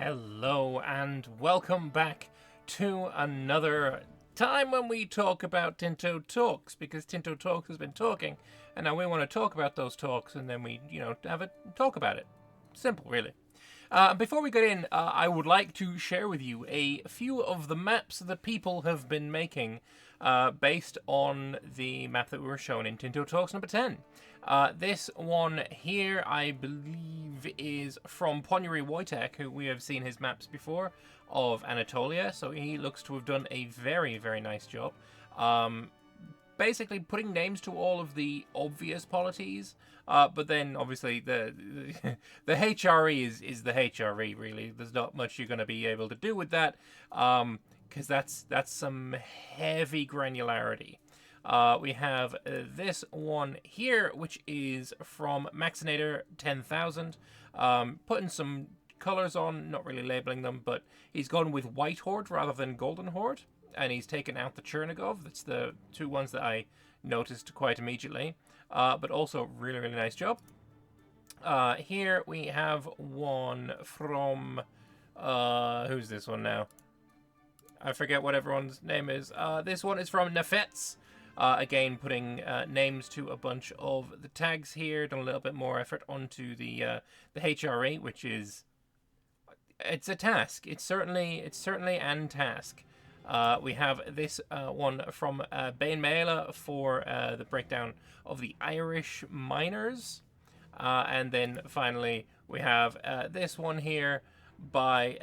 Hello and welcome back to another time when we talk about Tinto Talks, because Tinto Talks has been talking and now we want to talk about those talks and then we, have a talk about it. Simple, really. Before we get in, I would like to share with you a few of the maps that people have been making based on the map that we were shown in Tinto Talks number 10. This one here, I believe, is from Ponyary Wojtek, who we have seen his maps before of Anatolia, so he looks to have done a very, very nice job. Basically putting names to all of the obvious polities, but then obviously the HRE is the HRE, really. There's not much you're going to be able to do with that, because that's some heavy granularity. We have this one here, which is from Maxinator 10,000, putting some colors on, not really labeling them, but he's gone with White Horde rather than Golden Horde, and he's taken out the Chernigov. That's the two ones that I noticed quite immediately, but also really, really nice job. Here we have one from, who's this one now? I forget what everyone's name is. This one is from Nefets. Again, putting names to a bunch of the tags here. Done a little bit more effort onto the HRE, which is it's a task. It's certainly an task. We have this one from Bain Mela for the breakdown of the Irish miners, and then finally we have this one here by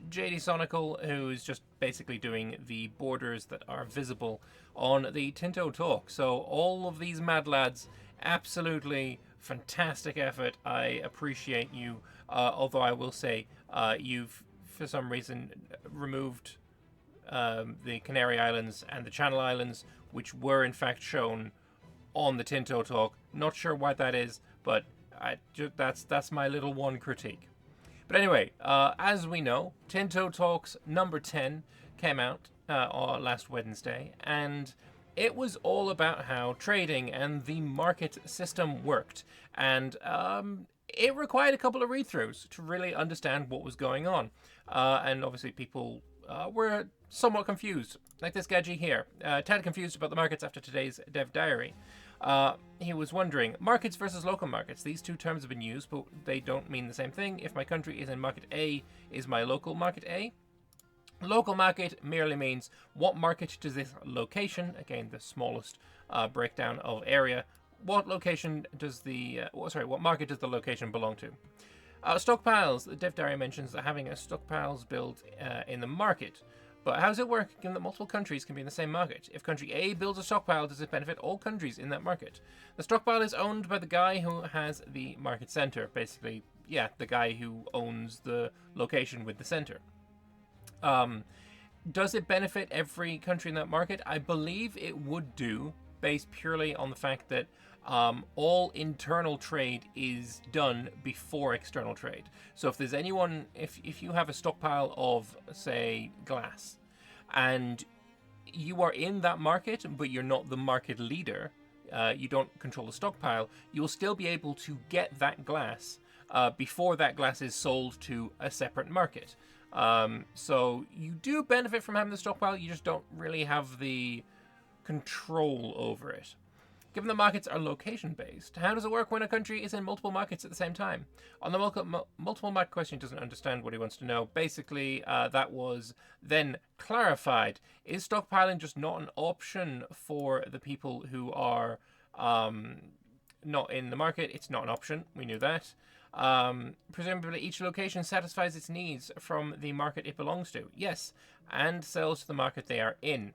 JD Sonical, who's just basically doing the borders that are visible on the Tinto Talk. So all of these mad lads, absolutely fantastic effort. I appreciate you, although I will say you've for some reason removed the Canary Islands and the Channel Islands, which were in fact shown on the Tinto Talk. Not sure why that is, but that's my little one critique. But anyway, as we know, Tinto Talks number 10 came out last Wednesday, and it was all about how trading and the market system worked. And it required a couple of read-throughs to really understand what was going on. And obviously people were somewhat confused, like this Gaji here. Tad confused about the markets after today's Dev Diary. He was wondering, markets versus local markets. These two terms have been used, but they don't mean the same thing. If my country is in market A, is my local market A? Local market merely means what market does this location, again the smallest breakdown of area, what location does what market does the location belong to? Stockpiles. The Dev Diary mentions that having a stockpiles build in the market. But how does it work given that multiple countries can be in the same market? If country A builds a stockpile, does it benefit all countries in that market? The stockpile is owned by the guy who has the market center. Basically, yeah, the guy who owns the location with the center. Does it benefit every country in that market? I believe it would do, based purely on the fact that all internal trade is done before external trade. So if there's anyone, if you have a stockpile of, say, glass, and you are in that market, but you're not the market leader, you don't control the stockpile, you'll still be able to get that glass before that glass is sold to a separate market. So you do benefit from having the stockpile, you just don't really have the control over it. Given the markets are location-based, how does it work when a country is in multiple markets at the same time? On the multiple market question, he doesn't understand what he wants to know. Basically, that was then clarified. Is stockpiling just not an option for the people who are not in the market? It's not an option. We knew that. Presumably, each location satisfies its needs from the market it belongs to. Yes, and sells to the market they are in.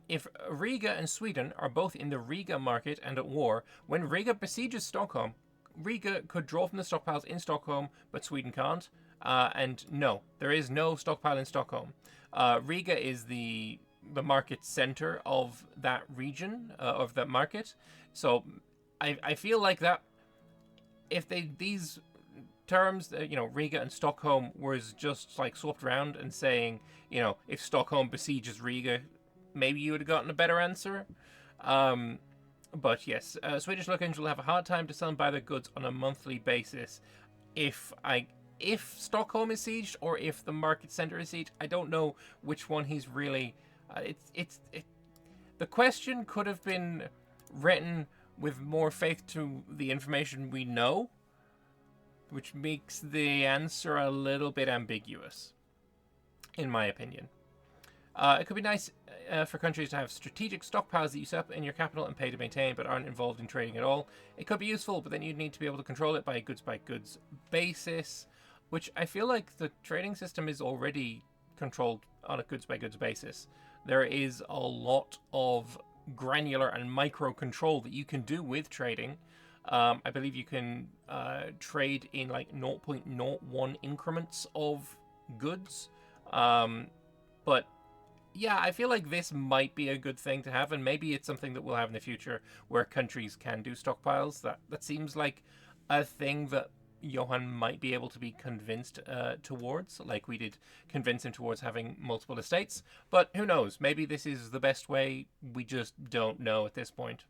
If Riga and Sweden are both in the Riga market and at war, when Riga besieges Stockholm, Riga could draw from the stockpiles in Stockholm, but Sweden can't. And no, there is no stockpile in Stockholm. Riga is the market center of that region, of that market. So I feel like that if these terms, Riga and Stockholm was just like swapped around and saying, if Stockholm besieges Riga, maybe you would have gotten a better answer. But yes, Swedish locations will have a hard time to sell and buy their goods on a monthly basis. If I if Stockholm is sieged or if the market center is sieged. I don't know which one he's really. The question could have been written with more faith to the information we know, which makes the answer a little bit ambiguous, in my opinion. It could be nice for countries to have strategic stockpiles that you set up in your capital and pay to maintain, but aren't involved in trading at all. It could be useful, but then you'd need to be able to control it by a goods basis, which I feel like the trading system is already controlled on a goods basis. There is a lot of granular and micro control that you can do with trading. I believe you can trade in like 0.01 increments of goods. But yeah, I feel like this might be a good thing to have, and maybe it's something that we'll have in the future where countries can do stockpiles. That seems like a thing that Johan might be able to be convinced towards, like we did convince him towards having multiple estates. But who knows? Maybe this is the best way. We just don't know at this point.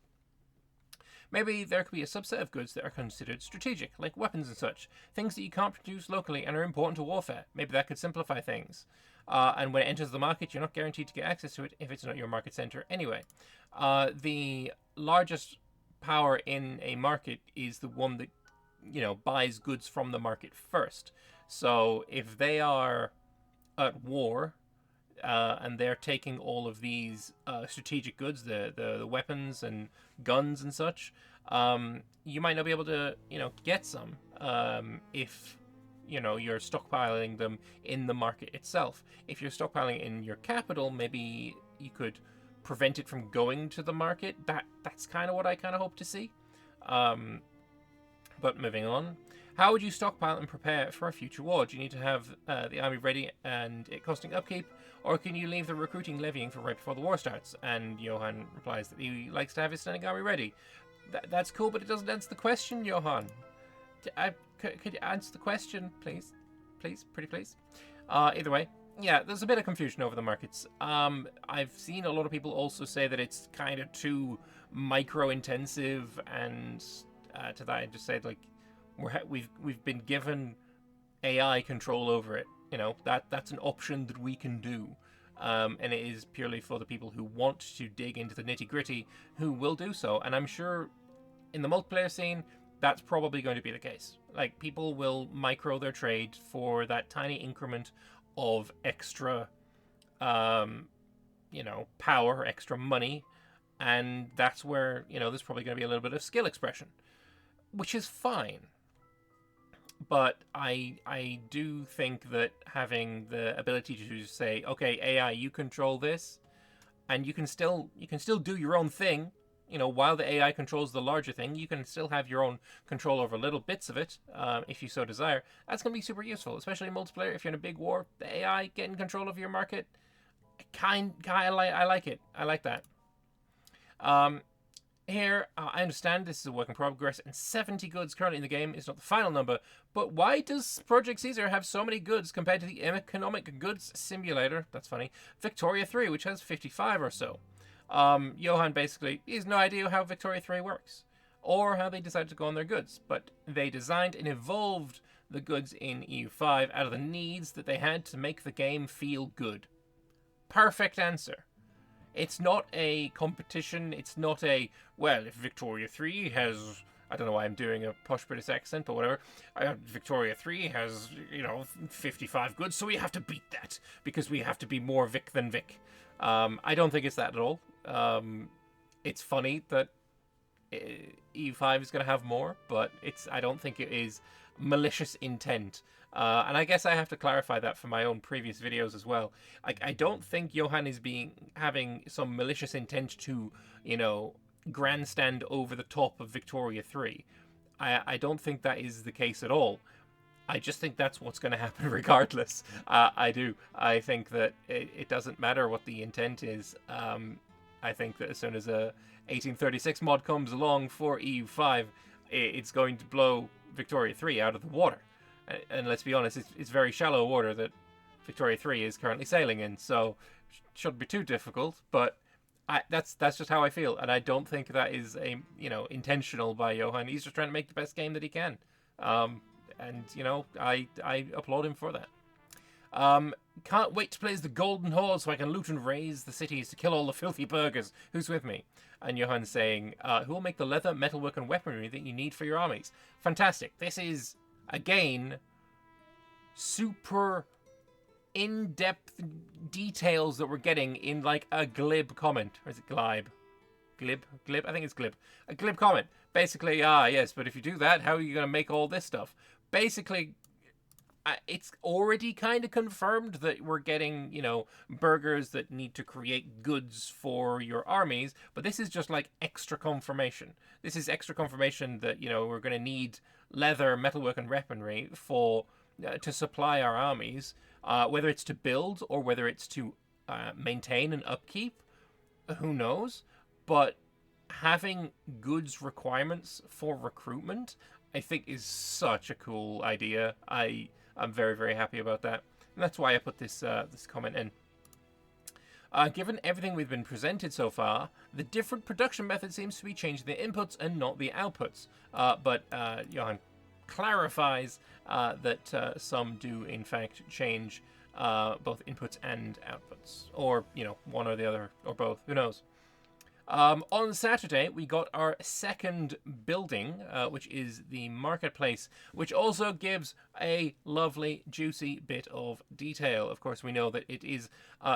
Maybe there could be a subset of goods that are considered strategic, like weapons and such, things that you can't produce locally and are important to warfare. Maybe that could simplify things. And when it enters the market, you're not guaranteed to get access to it if it's not your market center anyway. The largest power in a market is the one that, buys goods from the market first. So if they are at war, and they're taking all of these strategic goods, the weapons and guns and such, you might not be able to, get some if, you're stockpiling them in the market itself. If you're stockpiling in your capital, maybe you could prevent it from going to the market. That's kind of what I kind of hope to see. But moving on. How would you stockpile and prepare for a future war? Do you need to have the army ready and it costing upkeep? Or can you leave the recruiting levying for right before the war starts? And Johan replies that he likes to have his standing army ready. That's cool, but it doesn't answer the question, Johan. Could you answer the question, please? Please, pretty please. Either way, yeah, there's a bit of confusion over the markets. I've seen a lot of people also say that it's kind of too micro-intensive, and to that I just said, like, we've been given AI control over it. That's an option that we can do, and it is purely for the people who want to dig into the nitty gritty, who will do so. And I'm sure in the multiplayer scene, that's probably going to be the case. Like, people will micro their trade for that tiny increment of extra, power, extra money, and that's where there's probably going to be a little bit of skill expression, which is fine. But I do think that having the ability to say, okay, AI, you control this, and you can still do your own thing, while the AI controls the larger thing, you can still have your own control over little bits of it, if you so desire. That's going to be super useful, especially in multiplayer. If you're in a big war, the AI getting control of your market, I like it. I like that. Here, I understand this is a work in progress, and 70 goods currently in the game is not the final number, but why does Project Caesar have so many goods compared to the Economic Goods Simulator, that's funny, Victoria 3, which has 55 or so? Johan basically, he has no idea how Victoria 3 works, or how they decided to go on their goods, but they designed and evolved the goods in EU5 out of the needs that they had to make the game feel good. Perfect answer. It's not a competition. It's not a, well, if Victoria 3 has, I don't know why I'm doing a posh British accent, but whatever. Victoria 3 has, 55 goods, so we have to beat that because we have to be more Vic than Vic. I don't think it's that at all. It's funny that EU5 is going to have more, but I don't think it is malicious intent. And I guess I have to clarify that for my own previous videos as well. I don't think Johan is having some malicious intent to, grandstand over the top of Victoria 3. I don't think that is the case at all. I just think that's what's going to happen regardless. I do. I think that it doesn't matter what the intent is. I think that as soon as a 1836 mod comes along for EU5, it's going to blow Victoria 3 out of the water. And let's be honest, it's very shallow water that Victoria 3 is currently sailing in, so it shouldn't be too difficult. But that's just how I feel, and I don't think that is intentional by Johan. He's just trying to make the best game that he can. and I applaud him for that. Can't wait to play as the Golden Horde so I can loot and raise the cities to kill all the filthy burghers. Who's with me? And Johan saying, who will make the leather, metalwork, and weaponry that you need for your armies? Fantastic. This is, again, super in-depth details that we're getting in like a glib comment. Or is it glib? Glib? I think it's glib. A glib comment. Basically, yes, but if you do that, how are you going to make all this stuff? Basically, it's already kind of confirmed that we're getting, burghers that need to create goods for your armies, but this is just like extra confirmation. This is extra confirmation that, we're going to need leather, metalwork, and weaponry to supply our armies, whether it's to build or whether it's to maintain and upkeep, who knows? But having goods requirements for recruitment, I think, is such a cool idea. I'm very, very happy about that. And that's why I put this comment in. Given everything we've been presented so far, the different production method seems to be changing the inputs and not the outputs. But Johan clarifies that some do, in fact, change both inputs and outputs. Or, one or the other, or both. Who knows? On Saturday, we got our second building, which is the marketplace, which also gives a lovely, juicy bit of detail. Of course, we know that it is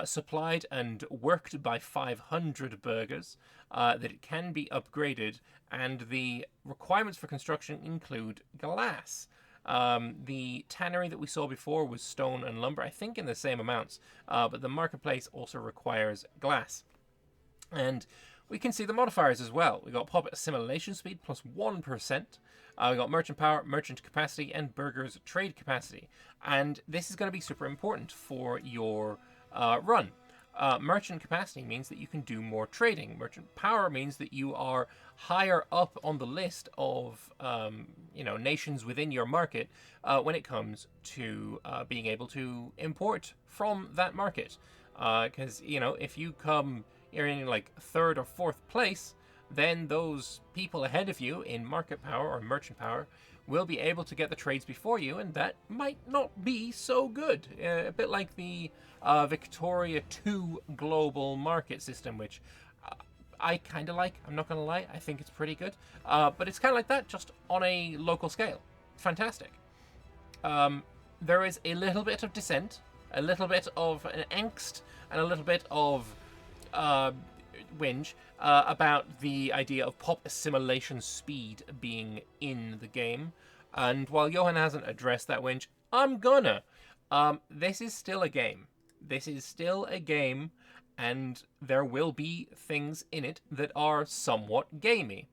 supplied and worked by 500 burghers, that it can be upgraded, and the requirements for construction include glass. The tannery that we saw before was stone and lumber, I think in the same amounts, but the marketplace also requires glass. And we can see the modifiers as well. We got pop assimilation speed plus 1%. We got merchant power, merchant capacity, and burghers trade capacity. And this is going to be super important for your run. Merchant capacity means that you can do more trading. Merchant power means that you are higher up on the list of nations within your market when it comes to being able to import from that market. Because if you're in like third or fourth place, then those people ahead of you in market power or merchant power will be able to get the trades before you, and that might not be so good. A bit like the Victoria 2 global market system, which I kind of like. I'm not going to lie. I think it's pretty good. But it's kind of like that, just on a local scale. Fantastic. There is a little bit of dissent, a little bit of an angst, and a little bit of whinge about the idea of pop assimilation speed being in the game. And while Johan hasn't addressed that whinge, I'm gonna. This is still a game. This is still a game, and there will be things in it that are somewhat gamey.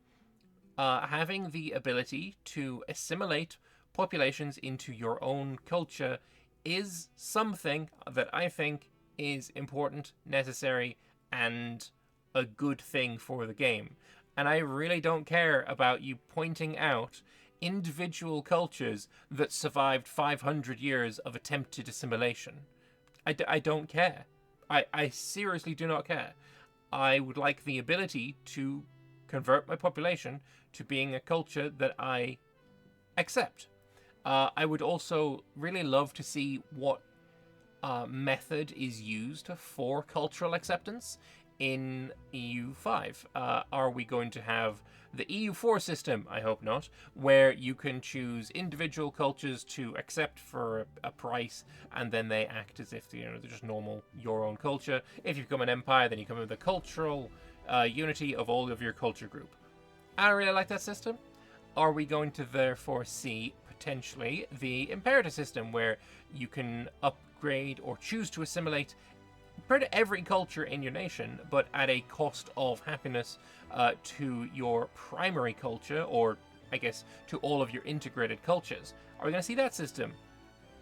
Having the ability to assimilate populations into your own culture is something that I think is important, necessary, and a good thing for the game. And I really don't care about you pointing out individual cultures that survived 500 years of attempted assimilation. I don't care. I seriously do not care. I would like the ability to convert my population to being a culture that I accept. I would also really love to see what method is used for cultural acceptance in EU5. Are we going to have the EU4 system? I hope not, where you can choose individual cultures to accept for a price, and then they act as if they're just normal, your own culture. If you become an empire, then you come with the cultural unity of all of your culture group. I don't really like that system. Are we going to therefore see potentially the imperator system, where you can upgrade or choose to assimilate pretty every culture in your nation, but at a cost of happiness to your primary culture, or I guess to all of your integrated cultures? Are we going to see that system?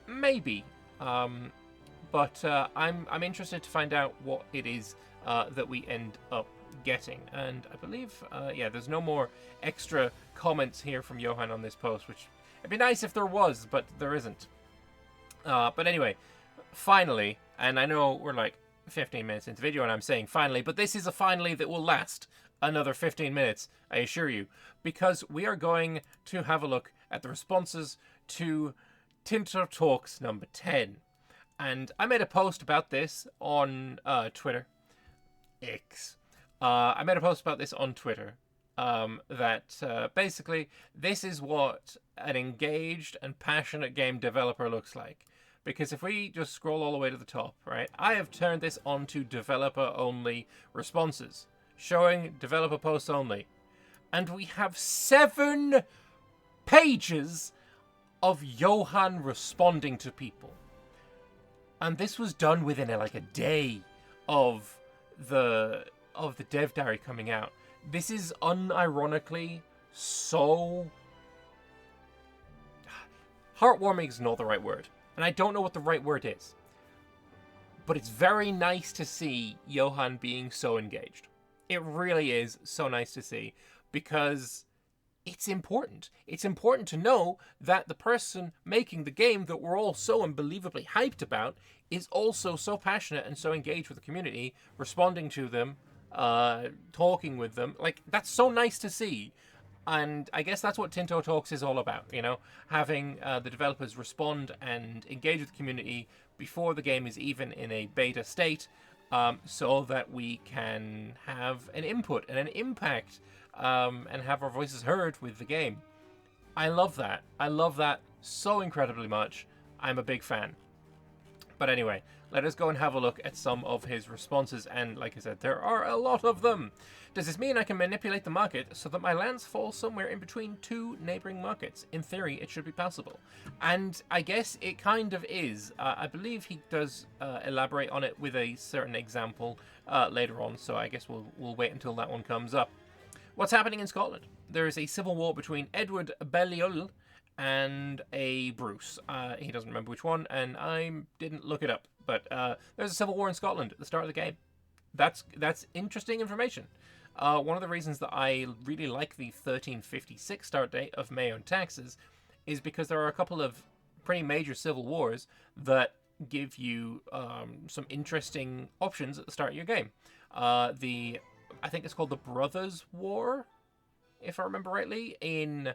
Maybe, but I'm interested to find out what it is that we end up getting. And I believe, there's no more extra comments here from Johan on this post, which it'd be nice if there was, but there isn't. But anyway, finally, and I know we're like 15 minutes into the video and I'm saying finally, but this is a finally that will last another 15 minutes, I assure you, because we are going to have a look at the responses to Tinto Talks number 10. And I made a post about this on Twitter. X. I made a post about this on Twitter. That basically, this is what an engaged and passionate game developer looks like. Because if we just scroll all the way to the top, right, I have turned this onto developer-only responses, showing developer posts only. And we have 7 pages of Johan responding to people. And this was done within like a day of the dev diary coming out. This is unironically so heartwarming is not the right word. And I don't know what the right word is. But it's very nice to see Johan being so engaged. It really is so nice to see, because it's important. It's important to know that the person making the game that we're all so unbelievably hyped about is also so passionate and so engaged with the community, responding to them, talking with them. Like, that's so nice to see. And I guess that's what Tinto Talks is all about, you know, having the developers respond and engage with the community before the game is even in a beta state, so that we can have an input and an impact, and have our voices heard with the game. I love that. I love that so incredibly much. I'm a big fan. But anyway, let us go and have a look at some of his responses, and like I said, there are a lot of them. Does this mean I can manipulate the market so that my lands fall somewhere in between 2 neighboring markets? In theory, it should be possible. And I guess it kind of is. I believe he does elaborate on it with a certain example later on, so I guess we'll wait until that one comes up. What's happening in Scotland? There is a civil war between Edward Balliol and a Bruce. He doesn't remember which one, and I didn't look it up. But there's a civil war in Scotland at the start of the game. That's interesting information. One of the reasons that I really like the 1356 start date of Mayo and Taxes is because there are a couple of pretty major civil wars that give you some interesting options at the start of your game. I think it's called the Brothers' War, if I remember rightly, in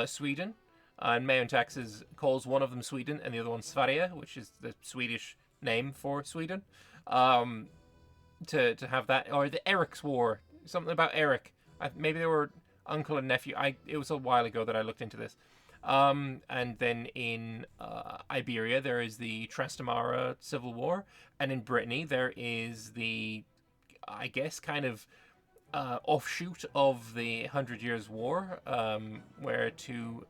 Sweden. And Mayo and Taxes calls one of them Sweden and the other one Sverige, which is the Swedish name for Sweden. To have that, or the Eric's War, something about Eric. Maybe they were uncle and nephew. It was a while ago that I looked into this. And then in Iberia there is the Trastamara Civil War, and in Brittany there is the, I guess, kind of offshoot of the 100 Years' War, where 2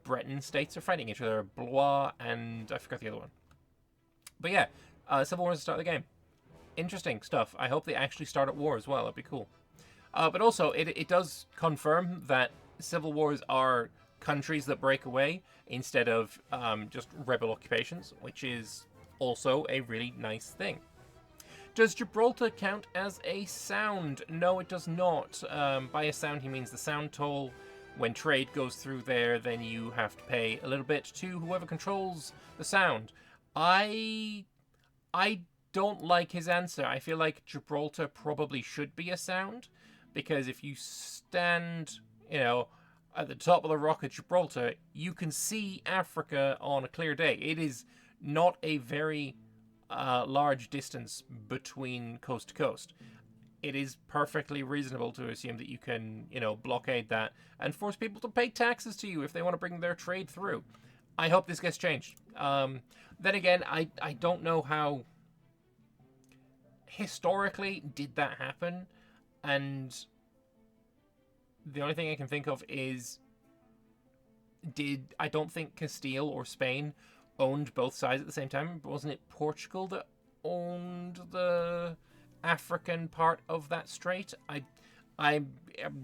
Breton states are fighting each other, Blois and I forgot the other one. But yeah, civil wars to start the game. Interesting stuff. I hope they actually start at war as well. That'd be cool. But also, it does confirm that civil wars are countries that break away instead of just rebel occupations, which is also a really nice thing. Does Gibraltar count as a sound? No, it does not. By a sound, he means the sound toll. When trade goes through there, then you have to pay a little bit to whoever controls the sound. I don't like his answer. I feel like Gibraltar probably should be a sound, because if you stand, at the top of the rock at Gibraltar, you can see Africa on a clear day. It is not a very large distance between coast to coast. It is perfectly reasonable to assume that you can, blockade that and force people to pay taxes to you if they want to bring their trade through. I hope this gets changed. Then again, I don't know how historically did that happen, and the only thing I can think of is I don't think Castile or Spain owned both sides at the same time. Wasn't it Portugal that owned the African part of that strait? I'm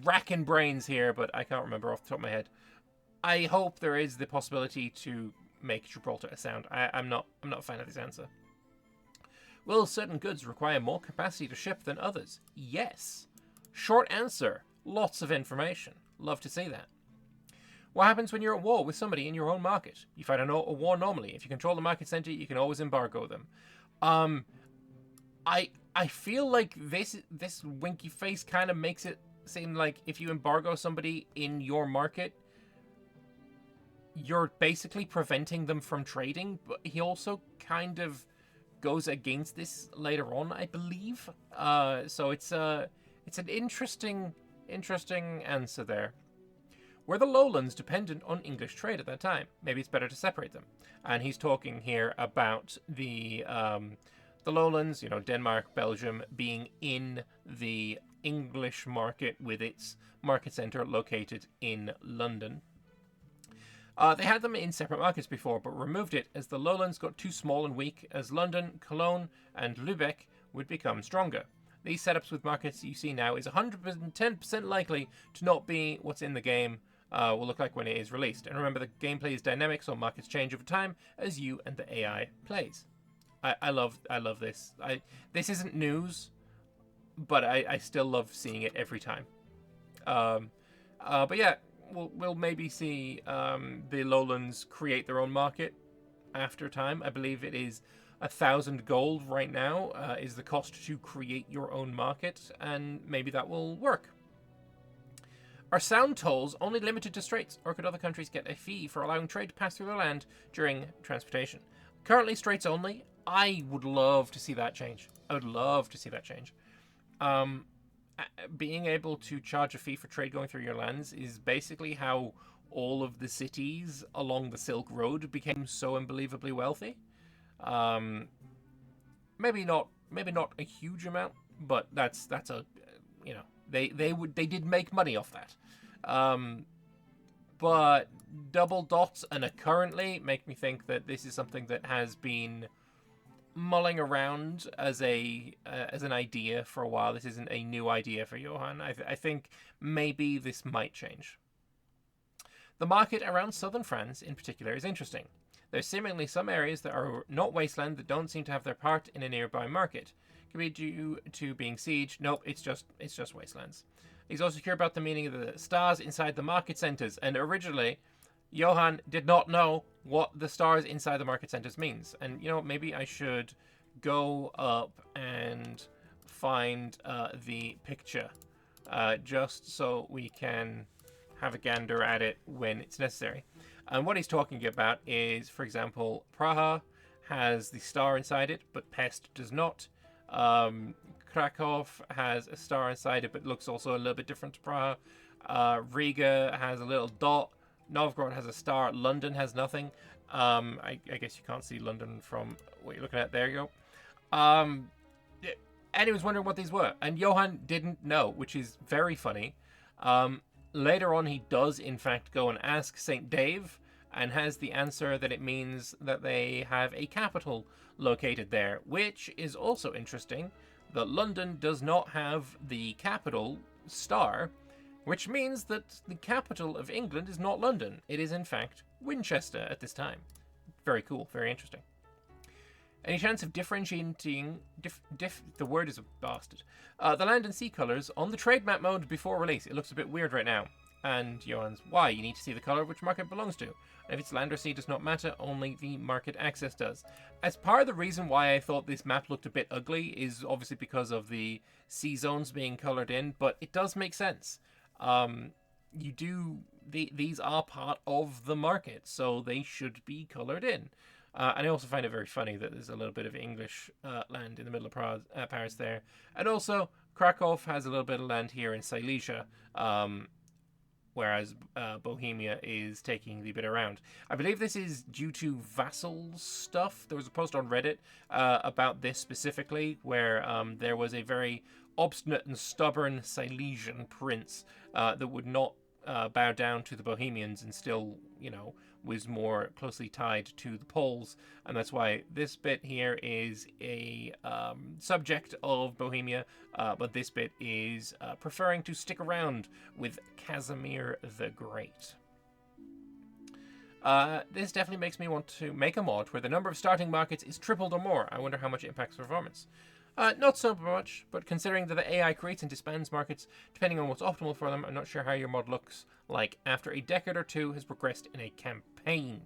racking brains here, but I can't remember off the top of my head. I hope there is the possibility to make Gibraltar a sound. I'm not a fan of this answer. Will certain goods require more capacity to ship than others? Yes. Short answer. Lots of information. Love to see that. What happens when you're at war with somebody in your own market? You fight a war normally. If you control the market center, you can always embargo them. I feel like this winky face kind of makes it seem like if you embargo somebody in your market, you're basically preventing them from trading, but he also kind of goes against this later on, I believe. So it's an interesting answer there. Were the lowlands dependent on English trade at that time? Maybe it's better to separate them. And he's talking here about the lowlands, Denmark, Belgium, being in the English market with its market centre located in London. They had them in separate markets before, but removed it as the lowlands got too small and weak, as London, Cologne, and Lübeck would become stronger. These setups with markets you see now is 110% likely to not be what's in the game will look like when it is released. And remember, the gameplay is dynamic, so markets change over time as you and the AI plays. I love this. This isn't news, but I still love seeing it every time. But yeah, we'll maybe see the lowlands create their own market after time. I believe it is 1,000 gold right now is the cost to create your own market, and maybe that will work. Are sound tolls only limited to straits, or could other countries get a fee for allowing trade to pass through their land during transportation? Currently straits only. I would love to see that change. Being able to charge a fee for trade going through your lands is basically how all of the cities along the Silk Road became so unbelievably wealthy. Maybe not a huge amount, but that's a they did make money off that. But double dots and a currently make me think that this is something that has been mulling around as an idea for a while. This isn't a new idea for Johan. I think maybe this might change. The market around southern France in particular is interesting. There's seemingly some areas that are not wasteland that don't seem to have their part in a nearby market. Could be due to being siege. Nope, it's just wastelands. He's also curious about the meaning of the stars inside the market centers, and originally Johan did not know what the stars inside the market centers means. And maybe I should go up and find the picture just so we can have a gander at it when it's necessary. And what he's talking about is, for example, Praha has the star inside it, but Pest does not. Krakow has a star inside it, but looks also a little bit different to Praha. Riga has a little dot. Novgorod has a star. London has nothing. I guess you can't see London from what you're looking at. There you go. And he was wondering what these were, and Johan didn't know, which is very funny. Later on, he does, in fact, go and ask St. Dave, and has the answer that it means that they have a capital located there, which is also interesting, that London does not have the capital star, which means that the capital of England is not London. It is, in fact, Winchester at this time. Very cool, very interesting. Any chance of differentiating... the word is a bastard. The land and sea colours on the trade map mode before release. It looks a bit weird right now. And Johan's, why? You need to see the colour which market belongs to. And if it's land or sea does not matter, only the market access does. As part of the reason why I thought this map looked a bit ugly is obviously because of the sea zones being coloured in, but it does make sense. These are part of the market, so they should be coloured in. And I also find it very funny that there's a little bit of English land in the middle of Paris there. And also, Krakow has a little bit of land here in Silesia, whereas Bohemia is taking the bit around. I believe this is due to vassal stuff. There was a post on Reddit about this specifically, where there was a very obstinate and stubborn Silesian prince that would not bow down to the Bohemians and still, was more closely tied to the Poles, and that's why this bit here is a subject of Bohemia, but this bit is preferring to stick around with Casimir the Great. This definitely makes me want to make a mod where the number of starting markets is tripled or more. I wonder how much it impacts performance. Not so much, but considering that the AI creates and disbands markets depending on what's optimal for them, I'm not sure how your mod looks like after a decade or two has progressed in a campaign.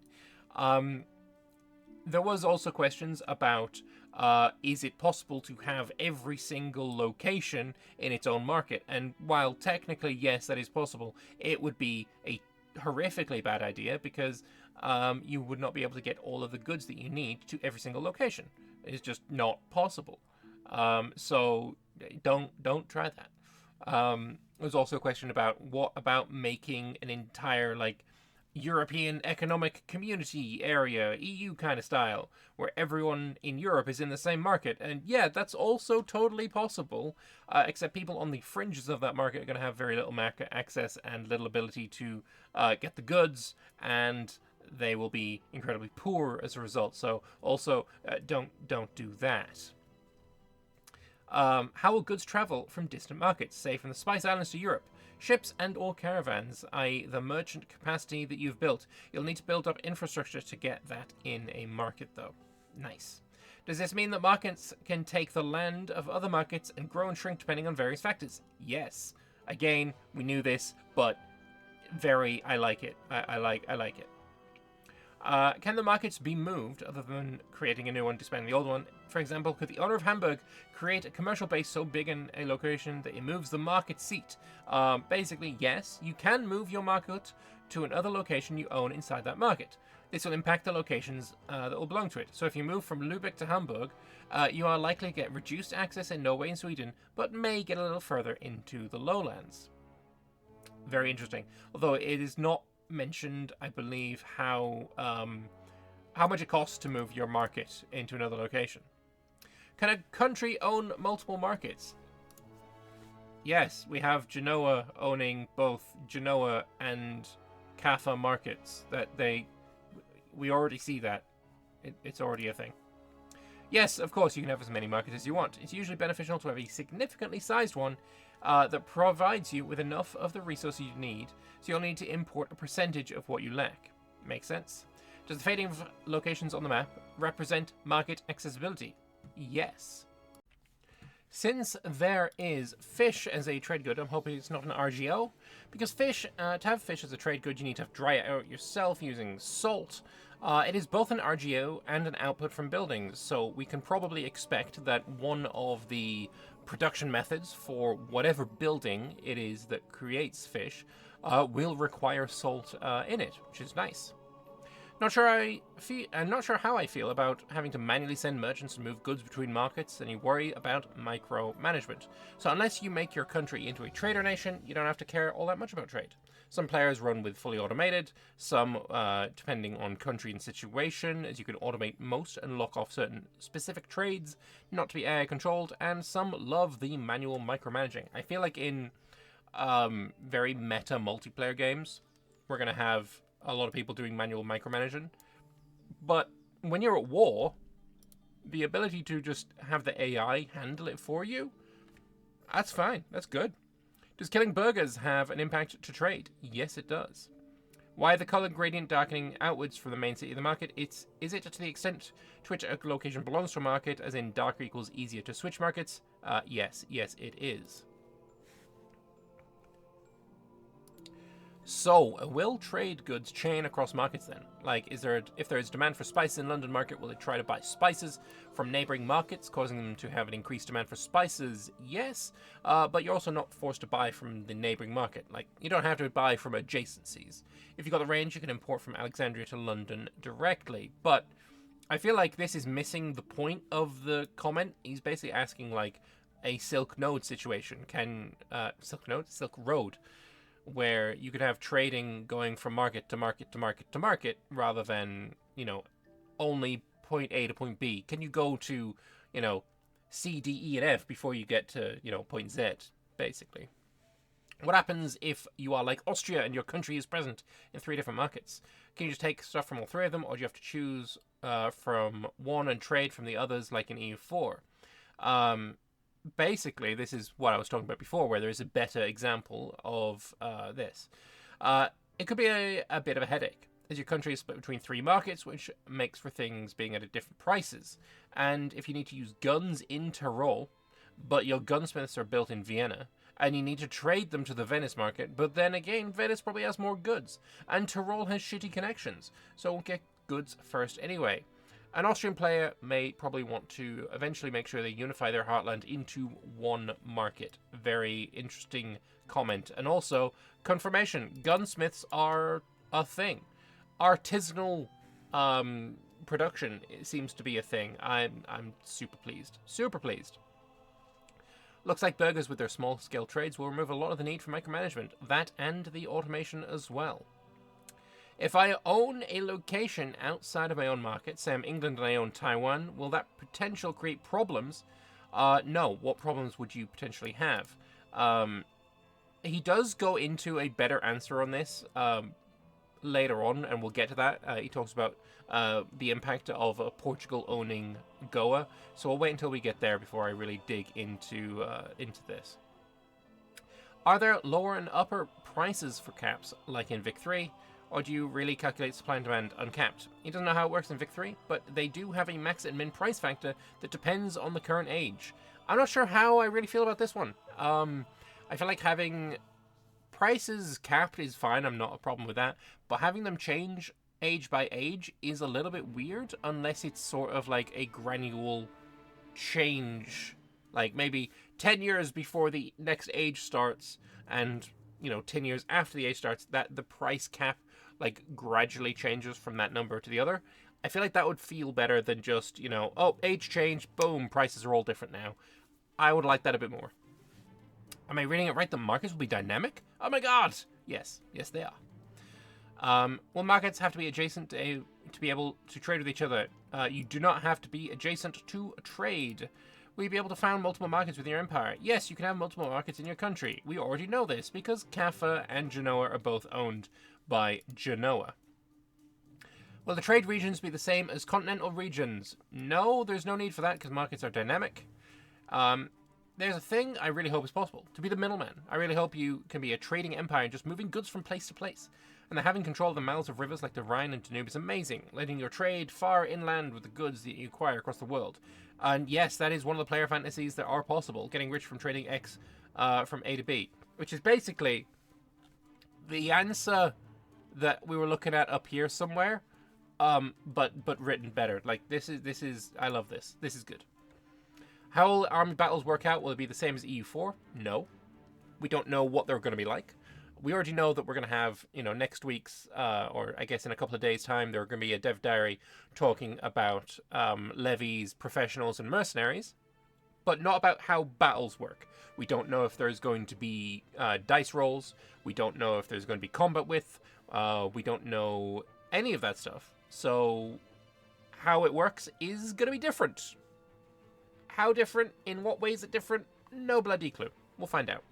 There was also questions about is it possible to have every single location in its own market? And while technically, yes, that is possible, it would be a horrifically bad idea because you would not be able to get all of the goods that you need to every single location. It's just not possible. So don't try that. There's also a question about what about making an entire like European Economic Community area, EU kind of style, where everyone in Europe is in the same market. And yeah, that's also totally possible, except people on the fringes of that market are going to have very little market access and little ability to get the goods, and they will be incredibly poor as a result. So also, don't do that. How will goods travel from distant markets, say from the Spice Islands to Europe? Ships and or caravans, i.e. the merchant capacity that you've built. You'll need to build up infrastructure to get that in a market, though. Nice. Does this mean that markets can take the land of other markets and grow and shrink depending on various factors? Yes. Again, we knew this, but I like it. I like it. Can the markets be moved other than creating a new one, disbanding the old one? For example, could the owner of Hamburg create a commercial base so big in a location that it moves the market seat? Basically, yes, you can move your market to another location you own inside that market. This will impact the locations that will belong to it. So if you move from Lübeck to Hamburg, you are likely to get reduced access in Norway and Sweden, but may get a little further into the lowlands. Very interesting. Although it is not mentioned, I believe, how much it costs to move your market into another location. Can a country own multiple markets? Yes, we have Genoa owning both Genoa and Kaffa markets. We already see that. It's already a thing. Yes, of course, you can have as many markets as you want. It's usually beneficial to have a significantly sized one that provides you with enough of the resources you need, so you'll need to import a percentage of what you lack. Makes sense? Does the fading of locations on the map represent market accessibility? Yes. Since there is fish as a trade good, I'm hoping it's not an RGO, because to have fish as a trade good, you need to dry it out yourself using salt. It is both an RGO and an output from buildings, so we can probably expect that one of the production methods for whatever building it is that creates fish will require salt in it, which is nice. I'm not sure how I feel about having to manually send merchants to move goods between markets, and you worry about micromanagement. So unless you make your country into a trader nation, you don't have to care all that much about trade. Some players run with fully automated, some, depending on country and situation, as you can automate most and lock off certain specific trades, not to be AI controlled, and some love the manual micromanaging. I feel like in very meta multiplayer games, we're going to have a lot of people doing manual micromanaging. But when you're at war, the ability to just have the AI handle it for you, that's fine. That's good. Does killing burgers have an impact to trade? Yes, it does. Why the color gradient darkening outwards from the main city of the market? Is it to the extent to which a location belongs to a market, as in darker equals easier to switch markets? Yes, it is. So, will trade goods chain across markets then? Like, if there is demand for spices in London market, will it try to buy spices from neighbouring markets, causing them to have an increased demand for spices? Yes, but you're also not forced to buy from the neighbouring market. Like, you don't have to buy from adjacencies. If you've got the range, you can import from Alexandria to London directly. But I feel like this is missing the point of the comment. He's basically asking, like, a Silk Node situation. Silk Road, where you could have trading going from market to market to market to market, rather than, only point A to point B. Can you go to, C, D, E, and F before you get to, point Z, basically? What happens if you are like Austria and your country is present in 3 different markets? Can you just take stuff from all 3 of them, or do you have to choose from one and trade from the others, like in EU4? Basically, this is what I was talking about before, where there is a better example of this. It could be a bit of a headache, as your country is split between 3 markets, which makes for things being at different prices. And if you need to use guns in Tyrol, but your gunsmiths are built in Vienna, and you need to trade them to the Venice market, but then again, Venice probably has more goods, and Tyrol has shitty connections, so we'll get goods first anyway. An Austrian player may probably want to eventually make sure they unify their heartland into one market. Very interesting comment. And also, confirmation, gunsmiths are a thing. Artisanal production seems to be a thing. I'm super pleased. Super pleased. Looks like burgers with their small-scale trades will remove a lot of the need for micromanagement. That and the automation as well. If I own a location outside of my own market, say I'm England and I own Taiwan, will that potential create problems? No. What problems would you potentially have? He does go into a better answer on this later on, and we'll get to that. He talks about the impact of Portugal owning Goa, so I'll wait until we get there before I really dig into this. Are there lower and upper prices for caps, like in Vic 3? Or do you really calculate supply and demand uncapped? He doesn't know how it works in Vic 3, but they do have a max and min price factor that depends on the current age. I'm not sure how I really feel about this one. I feel like having prices capped is fine, I'm not a problem with that, but having them change age by age is a little bit weird, unless it's sort of like a gradual change, like maybe 10 years before the next age starts, and 10 years after the age starts, that the price cap like gradually changes from that number to the other. I feel like that would feel better than just, oh, age change, boom, prices are all different now. I would like that a bit more. Am I reading it right? The markets will be dynamic? Oh my god! Yes, they are. Well, markets have to be adjacent to be able to trade with each other. You do not have to be adjacent to a trade. Will you be able to found multiple markets within your empire? Yes, you can have multiple markets in your country. We already know this because Kaffa and Genoa are both owned by Genoa. Will the trade regions be the same as continental regions? No, there's no need for that because markets are dynamic. There's a thing I really hope is possible, to be the middleman. I really hope you can be a trading empire just moving goods from place to place. And that having control of the mouths of rivers like the Rhine and Danube is amazing, letting your trade far inland with the goods that you acquire across the world. And yes, that is one of the player fantasies that are possible, getting rich from trading X from A to B, which is basically the answer that we were looking at up here somewhere, but written better. Like this is I love this. This is good. How will army battles work out? Will it be the same as EU4? No. We don't know what they're going to be like. We already know that we're going to have, next week's, or I guess in a couple of days' time, there are going to be a dev diary talking about levies, professionals, and mercenaries, but not about how battles work. We don't know if there's going to be dice rolls. We don't know if there's going to be combat width. We don't know any of that stuff. So how it works is going to be different. How different? In what ways is it different? No bloody clue. We'll find out.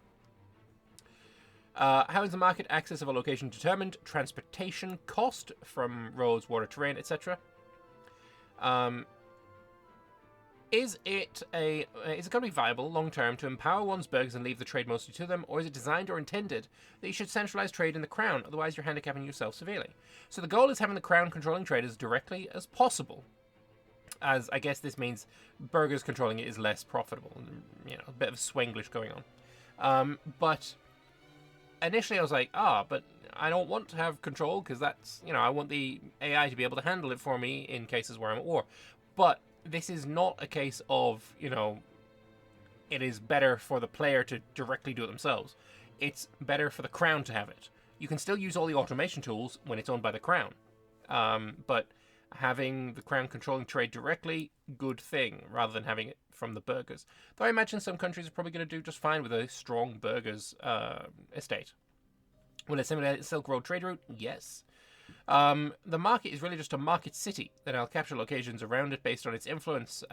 How is the market access of a location determined? Transportation cost from roads, water, terrain, etc. Is it going to be viable long term to empower one's burghers and leave the trade mostly to them, or is it designed or intended that you should centralize trade in the crown? Otherwise, you're handicapping yourself severely. So the goal is having the crown controlling trade as directly as possible. As I guess this means burghers controlling it is less profitable. A bit of Swenglish going on. But initially I was like, but I don't want to have control because that's, I want the AI to be able to handle it for me in cases where I'm at war. But this is not a case of, it is better for the player to directly do it themselves. It's better for the crown to have it. You can still use all the automation tools when it's owned by the crown. But having the crown controlling trade directly, good thing, rather than having it from the burghers. Though I imagine some countries are probably going to do just fine with a strong burghers estate. Will it simulate a Silk Road trade route? Yes. The market is really just a market city. Then I'll capture locations around it based on its influence.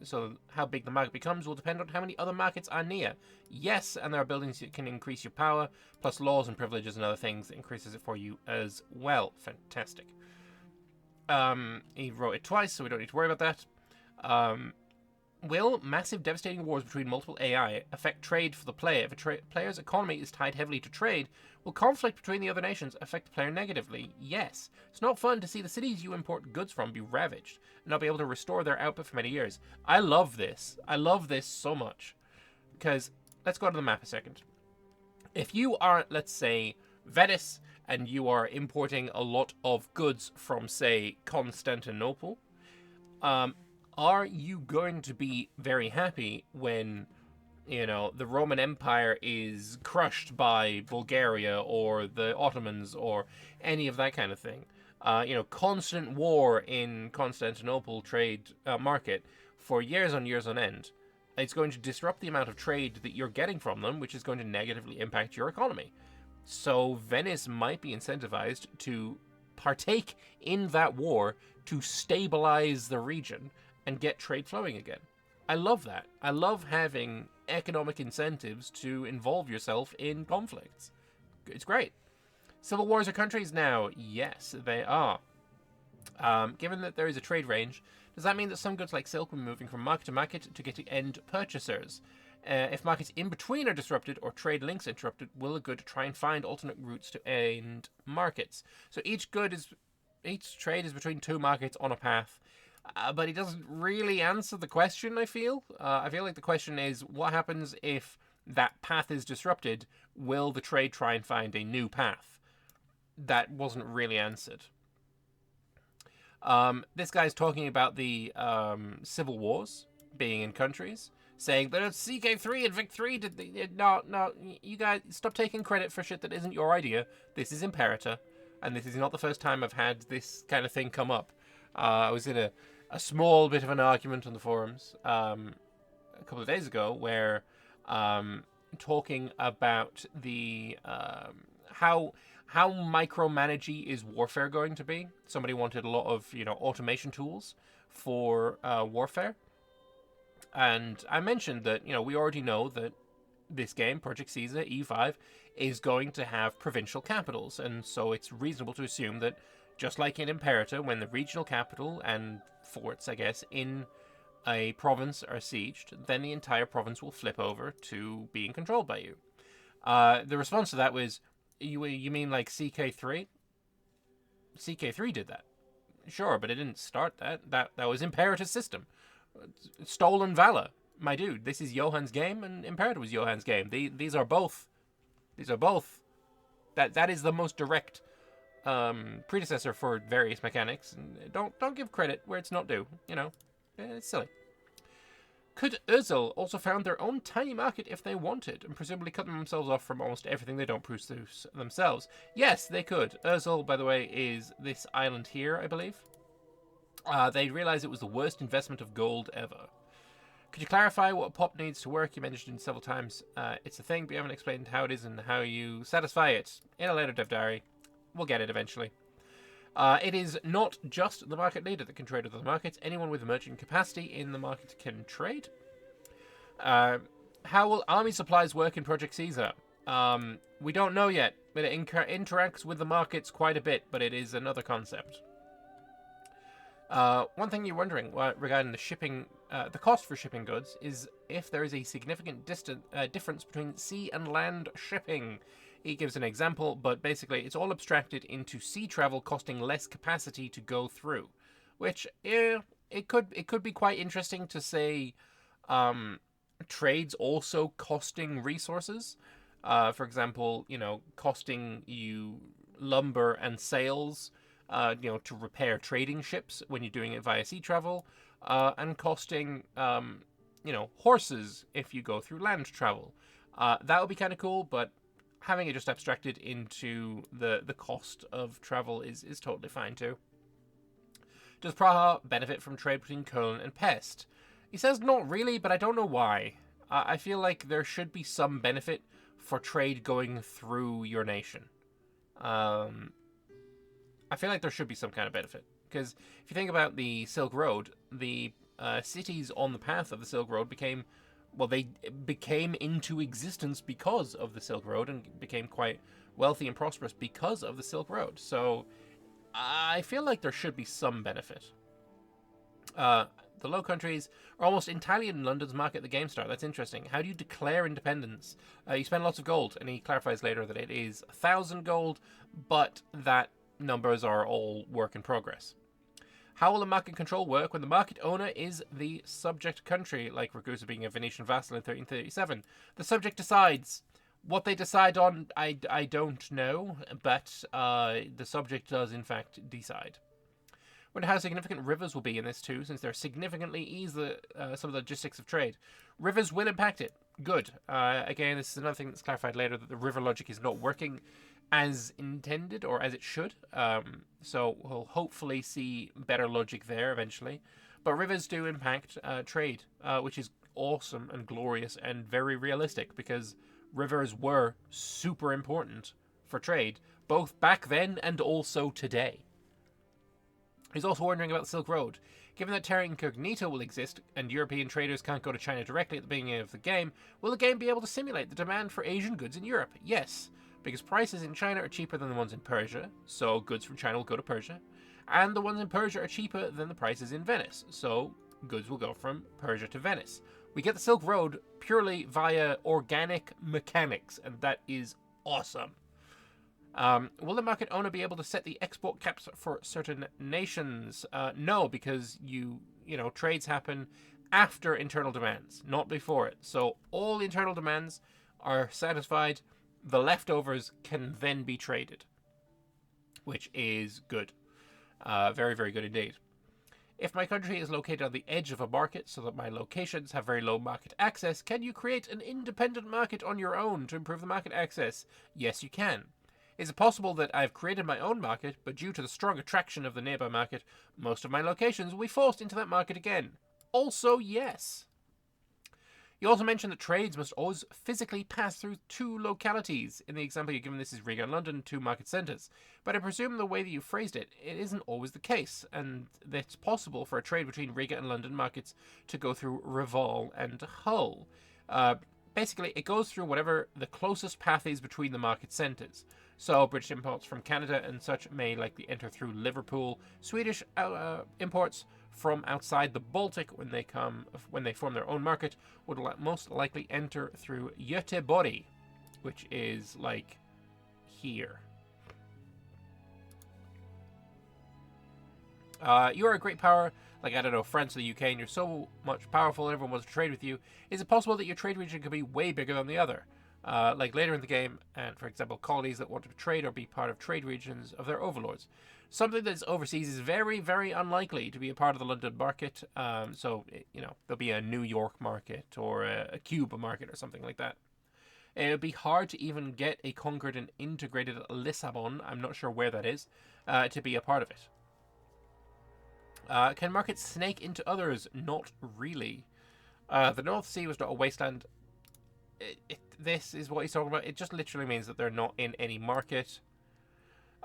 So how big the market becomes will depend on how many other markets are near. Yes, and there are buildings that can increase your power, plus laws and privileges and other things that increases it for you as well. Fantastic. He wrote it twice, so we don't need to worry about that. Will massive devastating wars between multiple AI affect trade for the player? If a player's economy is tied heavily to trade, will conflict between the other nations affect the player negatively? Yes. It's not fun to see the cities you import goods from be ravaged and not be able to restore their output for many years. I love this. I love this so much. Because, let's go to the map a second. If you are, let's say, Venice, and you are importing a lot of goods from, say, Constantinople, Um, are you going to be very happy when, the Roman Empire is crushed by Bulgaria or the Ottomans or any of that kind of thing? Constant war in Constantinople trade market for years on years on end. It's going to disrupt the amount of trade that you're getting from them, which is going to negatively impact your economy. So Venice might be incentivized to partake in that war to stabilize the region and get trade flowing again. I love that. I love having economic incentives to involve yourself in conflicts. It's great. Civil wars are countries now? Yes, they are. Given that there is a trade range, does that mean that some goods like silk will be moving from market to market to get to end purchasers? If markets in between are disrupted or trade links interrupted, will a good try and find alternate routes to end markets? So each trade is between two markets on a path, but it doesn't really answer the question. I feel like the question is, what happens if that path is disrupted? Will the trade try and find a new path? That wasn't really answered. This guy's talking about the civil wars being in countries, saying that it's CK3 and Vic3 did the... No, you guys, stop taking credit for shit that isn't your idea. This is Imperator, and this is not the first time I've had this kind of thing come up. I was in a small bit of an argument on the forums a couple of days ago where talking about the how micromanagey is warfare going to be. Somebody wanted a lot of automation tools for warfare, and I mentioned that we already know that this game, Project Caesar EU5, is going to have provincial capitals, and so it's reasonable to assume that just like in Imperator, when the regional capital and forts, I guess, in a province are sieged, then the entire province will flip over to being controlled by you. The response to that was, you mean like CK3? CK3 did that. Sure, but it didn't start that. That was Imperator's system. Stolen valor. My dude, this is Johann's game, and Imperator was Johann's game. These are both. That is the most direct predecessor for various mechanics. And don't give credit where it's not due. It's silly. Could Urzel also found their own tiny market if they wanted, and presumably cut themselves off from almost everything they don't produce themselves? Yes, they could. Urzel, by the way, is this island here, I believe. They realized it was the worst investment of gold ever. Could you clarify what pop needs to work? You mentioned it several times. It's a thing, but you haven't explained how it is and how you satisfy it. In a later dev diary. We'll get it eventually. It is not just the market leader that can trade with other markets. Anyone with merchant capacity in the market can trade. How will army supplies work in Project Caesar? We don't know yet, but it interacts with the markets quite a bit, but it is another concept. One thing you're wondering regarding the shipping, the cost for shipping goods, is if there is a significant difference between sea and land shipping. He gives an example, but basically it's all abstracted into sea travel costing less capacity to go through, which it could be quite interesting to say. Trades also costing resources. For example, costing you lumber and sails, to repair trading ships when you're doing it via sea travel, and costing, horses if you go through land travel. That would be kind of cool, but having it just abstracted into the cost of travel is totally fine too. Does Praha benefit from trade between Colon and Pest? He says not really, but I don't know why. I feel like there should be some benefit for trade going through your nation. I feel like there should be some kind of benefit. Because if you think about the Silk Road, the cities on the path of the Silk Road became into existence because of the Silk Road and became quite wealthy and prosperous because of the Silk Road. So I feel like there should be some benefit. The Low Countries are almost entirely in London's market at the GameStar. That's interesting. How do you declare independence? You spend lots of gold, and he clarifies later that it is 1,000 gold, but that numbers are all work in progress. How will a market control work when the market owner is the subject country, like Ragusa being a Venetian vassal in 1337? The subject decides. What they decide on, I don't know, but the subject does in fact decide. Wonder how significant rivers will be in this too, since they're significantly ease some of the logistics of trade. Rivers will impact it. Good. Again, this is another thing that's clarified later, that the river logic is not working as intended or as it should. So we'll hopefully see better logic there eventually. But rivers do impact trade, which is awesome and glorious and very realistic, because rivers were super important for trade, both back then and also today. He's also wondering about the Silk Road. Given that Terra Incognita will exist, and European traders can't go to China directly at the beginning of the game, will the game be able to simulate the demand for Asian goods in Europe? Yes, because prices in China are cheaper than the ones in Persia, so goods from China will go to Persia, and the ones in Persia are cheaper than the prices in Venice, so goods will go from Persia to Venice. We get the Silk Road purely via organic mechanics, and that is awesome. Will the market owner be able to set the export caps for certain nations? No, because trades happen after internal demands, not before it. So all the internal demands are satisfied. The leftovers can then be traded, which is good. Very, very good indeed. If my country is located on the edge of a market so that my locations have very low market access, can you create an independent market on your own to improve the market access? Yes, you can. Is it possible that I've created my own market, but due to the strong attraction of the nearby market, most of my locations will be forced into that market again? Also, yes. You also mentioned that trades must always physically pass through two localities. In the example you're given, this is Riga and London, two market centres. But I presume the way that you phrased it, it isn't always the case, and that it's possible for a trade between Riga and London markets to go through Reval and Hull. Basically, it goes through whatever the closest path is between the market centres. So British imports from Canada and such may likely enter through Liverpool. Swedish imports from outside the Baltic when they form their own market would most likely enter through Göteborg, which is like here. You are a great power, like, I don't know, France or the UK, and you're so much powerful and everyone wants to trade with you. Is it possible that your trade region could be way bigger than the other? Like later in the game, and for example, colonies that want to trade or be part of trade regions of their overlords. Something that's overseas is very, very unlikely to be a part of the London market. So, there'll be a New York market or a Cuba market or something like that. It would be hard to even get a conquered and integrated Lissabon, I'm not sure where that is, to be a part of it. Can markets snake into others? Not really. The North Sea was not a wasteland. This is what he's talking about. It just literally means that they're not in any market.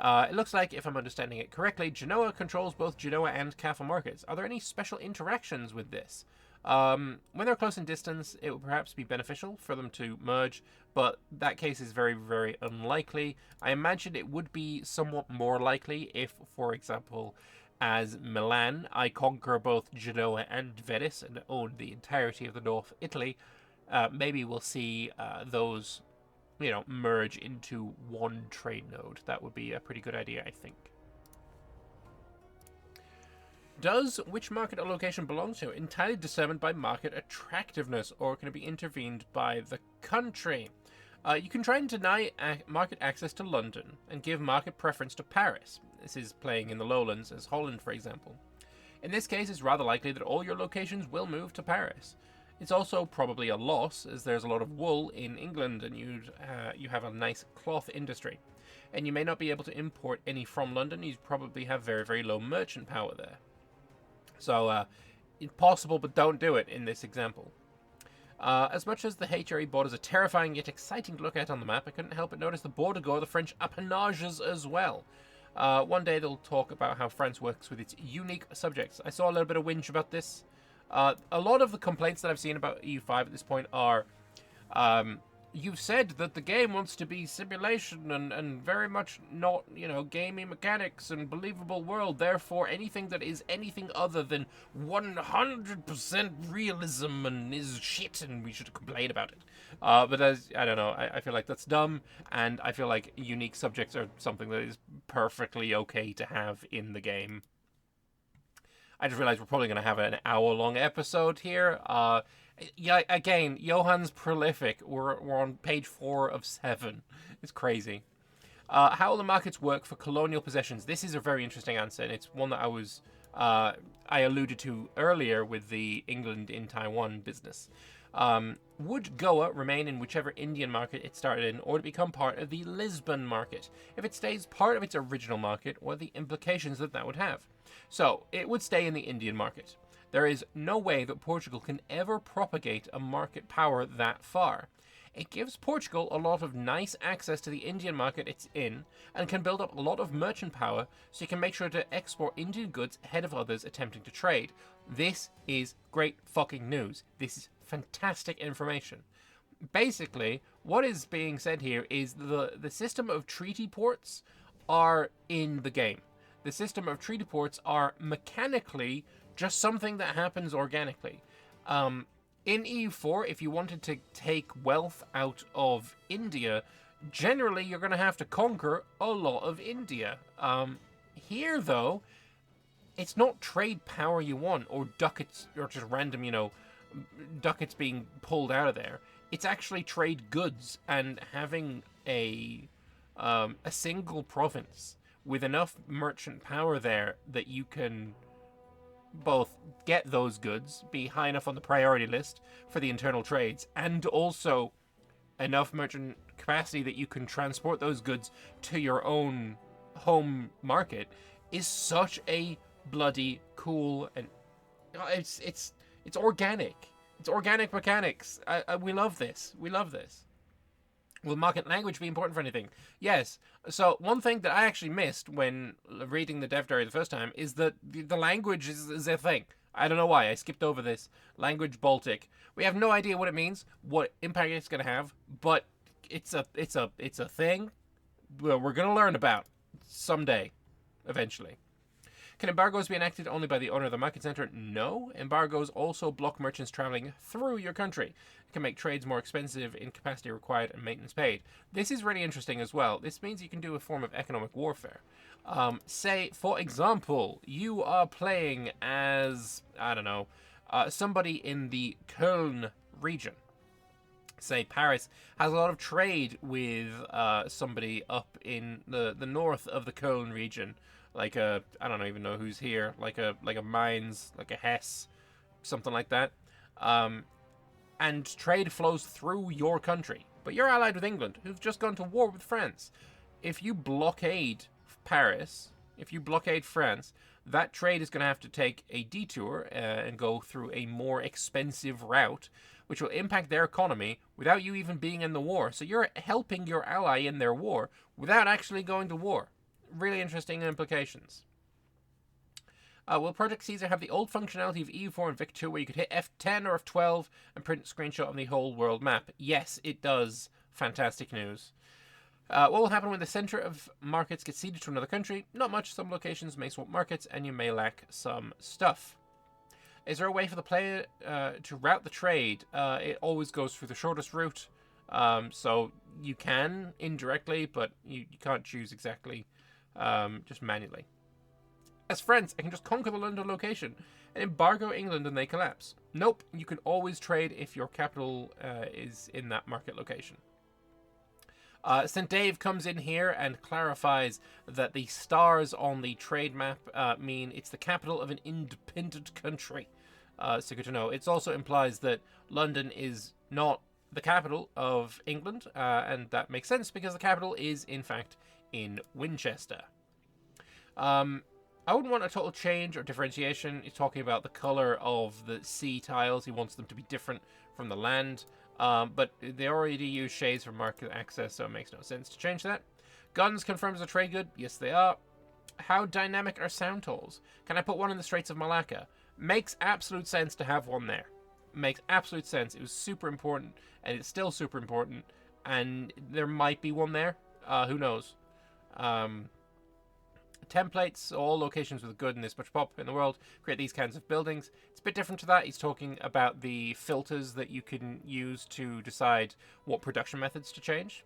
It looks like, if I'm understanding it correctly, Genoa controls both Genoa and Kaffa markets. Are there any special interactions with this? When they're close in distance, it would perhaps be beneficial for them to merge, but that case is very, very unlikely. I imagine it would be somewhat more likely if, for example, as Milan, I conquer both Genoa and Venice and own the entirety of the North Italy. Maybe we'll see those, merge into one trade node. That would be a pretty good idea, I think. Does which market or location belong to entirely determined by market attractiveness, or can it be intervened by the country? You can try and deny market access to London and give market preference to Paris. This is playing in the lowlands as Holland, for example. In this case, it's rather likely that all your locations will move to Paris. It's also probably a loss, as there's a lot of wool in England and you have a nice cloth industry. And you may not be able to import any from London. You probably have very, very low merchant power there. So, it's possible, but don't do it in this example. As much as the HRE borders are terrifying yet exciting to look at on the map, I couldn't help but notice the border go of the French Appennages as well. One day they'll talk about how France works with its unique subjects. I saw a little bit of whinge about this. A lot of the complaints that I've seen about EU5 at this point are, you've said that the game wants to be simulation and very much not, gamey mechanics and believable world. Therefore, anything that is anything other than 100% realism and is shit, and we should complain about it. But I don't know, I feel like that's dumb, and I feel like unique subjects are something that is perfectly okay to have in the game. I just realized we're probably going to have an hour-long episode here. Yeah, again, Johann's prolific. We're on page 4 of 7. It's crazy. How will the markets work for colonial possessions? This is a very interesting answer, and it's one that I was I alluded to earlier with the England in Taiwan business. Would Goa remain in whichever Indian market it started in, or to become part of the Lisbon market? If it stays part of its original market, what are the implications that that would have? So, it would stay in the Indian market. There is no way that Portugal can ever propagate a market power that far. It gives Portugal a lot of nice access to the Indian market it's in, and can build up a lot of merchant power so you can make sure to export Indian goods ahead of others attempting to trade. This is great fucking news. This is fantastic information. Basically, what is being said here is the system of treaty ports are in the game. The system of treaty ports are mechanically just something that happens organically. In EU4, if you wanted to take wealth out of India, generally you're going to have to conquer a lot of India. Here, though, it's not trade power you want, or ducats, or just random, ducats being pulled out of there. It's actually trade goods, and having a single province with enough merchant power there that you can both get those goods, be high enough on the priority list for the internal trades, and also enough merchant capacity that you can transport those goods to your own home market, is such a bloody cool, and it's organic. It's organic mechanics. We love this. We love this. Will market language be important for anything? Yes. So one thing that I actually missed when reading the dev diary the first time is that the language is a thing. I don't know why. I skipped over this. Language Baltic. We have no idea what it means, what impact it's going to have, but it's a thing we're going to learn about someday, eventually. Can embargoes be enacted only by the owner of the market center? No. Embargoes also block merchants traveling through your country. It can make trades more expensive in capacity required and maintenance paid. This is really interesting as well. This means you can do a form of economic warfare. Say, for example, you are playing as, I don't know, somebody in the Köln region. Say Paris has a lot of trade with somebody up in the north of the Köln region. Like I don't even know who's here, like a Mainz, like a Hesse, something like that. And trade flows through your country. But you're allied with England, who've just gone to war with France. If you blockade Paris, if you blockade France, that trade is going to have to take a detour and go through a more expensive route, which will impact their economy without you even being in the war. So you're helping your ally in their war without actually going to war. Really interesting implications. Will Project Caesar have the old functionality of EU4 and Vic 2 where you could hit F10 or F12 and print a screenshot of the whole world map? Yes, it does. Fantastic news. What will happen when the center of markets gets ceded to another country? Not much. Some locations may swap markets and you may lack some stuff. Is there a way for the player to route the trade? It always goes through the shortest route. So you can indirectly, but you can't choose exactly. Just manually. As France, I can just conquer the London location and embargo England and they collapse. Nope, you can always trade if your capital is in that market location. St. Dave comes in here and clarifies that the stars on the trade map mean it's the capital of an independent country. So good to know. It also implies that London is not the capital of England, and that makes sense because the capital is, in fact, in Winchester. I wouldn't want a total change or differentiation. He's talking about the color of the sea tiles. He wants them to be different from the land. But they already use shades for market access, so it makes no sense to change that. Guns confirmed as a trade good. Yes, they are. How dynamic are sound tolls? Can I put one in the Straits of Malacca? Makes absolute sense to have one there. Makes absolute sense. It was super important, and it's still super important. And there might be one there. Who knows? Templates, all locations with good and this much pop in the world create these kinds of buildings. It's a bit different to that. He's talking about the filters that you can use to decide what production methods to change.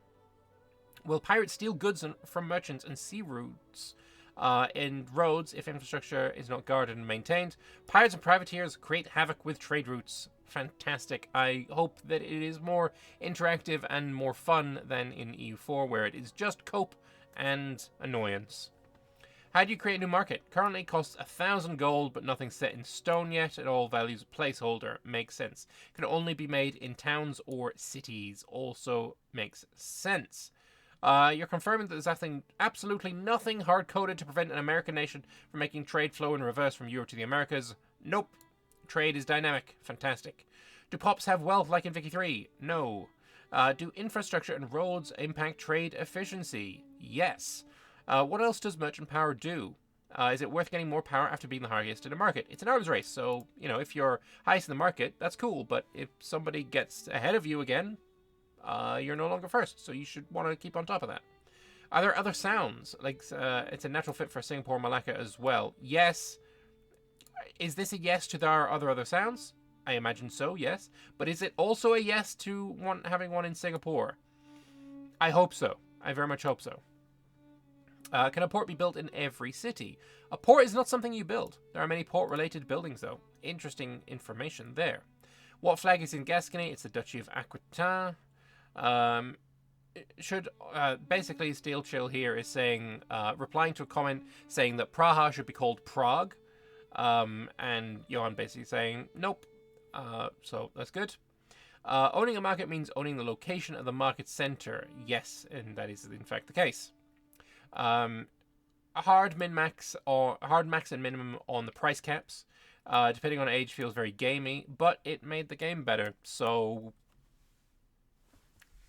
Will pirates steal goods from merchants and sea routes in roads if infrastructure is not guarded and maintained? Pirates and privateers create havoc with trade routes. Fantastic. I hope that it is more interactive and more fun than in EU4, where it is just cope and annoyance. How do you create a new market? Currently costs 1,000 gold, but nothing's set in stone yet, and all values a placeholder. Makes sense. Can only be made in towns or cities. Also makes sense. You're confirming that there's absolutely nothing hard-coded to prevent an American nation from making trade flow in reverse from Europe to the Americas. Nope. Trade is dynamic. Fantastic. Do pops have wealth like in Vicky 3? No. Do infrastructure and roads impact trade efficiency? Yes. What else does merchant power do? Is it worth getting more power after being the highest in a market? It's an arms race, so, if you're highest in the market, that's cool, but if somebody gets ahead of you again, you're no longer first, so you should want to keep on top of that. Are there other sounds? Like, it's a natural fit for Singapore, Malacca as well. Yes. Is this a yes to our other sounds? I imagine so, yes. But is it also a yes to having one in Singapore? I hope so. I very much hope so. Can a port be built in every city? A port is not something you build. There are many port-related buildings, though. Interesting information there. What flag is in Gascony? It's the Duchy of Aquitaine. Basically, Steel Chill here is saying, replying to a comment saying that Praha should be called Prague. And Johan basically saying, nope. So that's good. Owning a market means owning the location of the market center. Yes, and that is in fact the case. A hard max and minimum on the price caps. Depending on age, feels very gamey, but it made the game better. So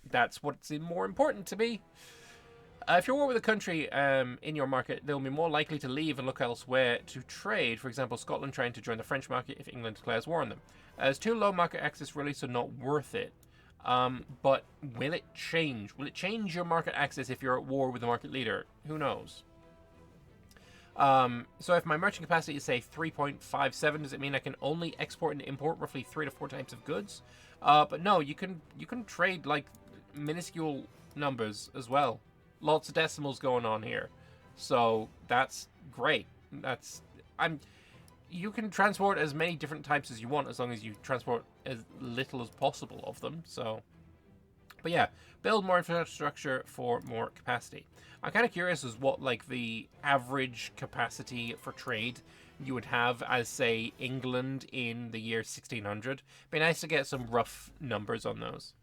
that's what's more important to me. If you're war with a country in your market, they'll be more likely to leave and look elsewhere to trade. For example, Scotland trying to join the French market if England declares war on them. As too low market access really, so not worth it. But will it change? Will it change your market access if you're at war with the market leader? Who knows? So if my merchant capacity is, say, 3.57, does it mean I can only export and import roughly 3 to 4 types of goods? But no, you can trade, like, minuscule numbers as well. Lots of decimals going on here. So that's great. You can transport as many different types as you want as long as you transport as little as possible of them. So, but yeah, build more infrastructure for more capacity. I'm kind of curious as what like the average capacity for trade you would have as, say, England in the year 1600. Be nice to get some rough numbers on those.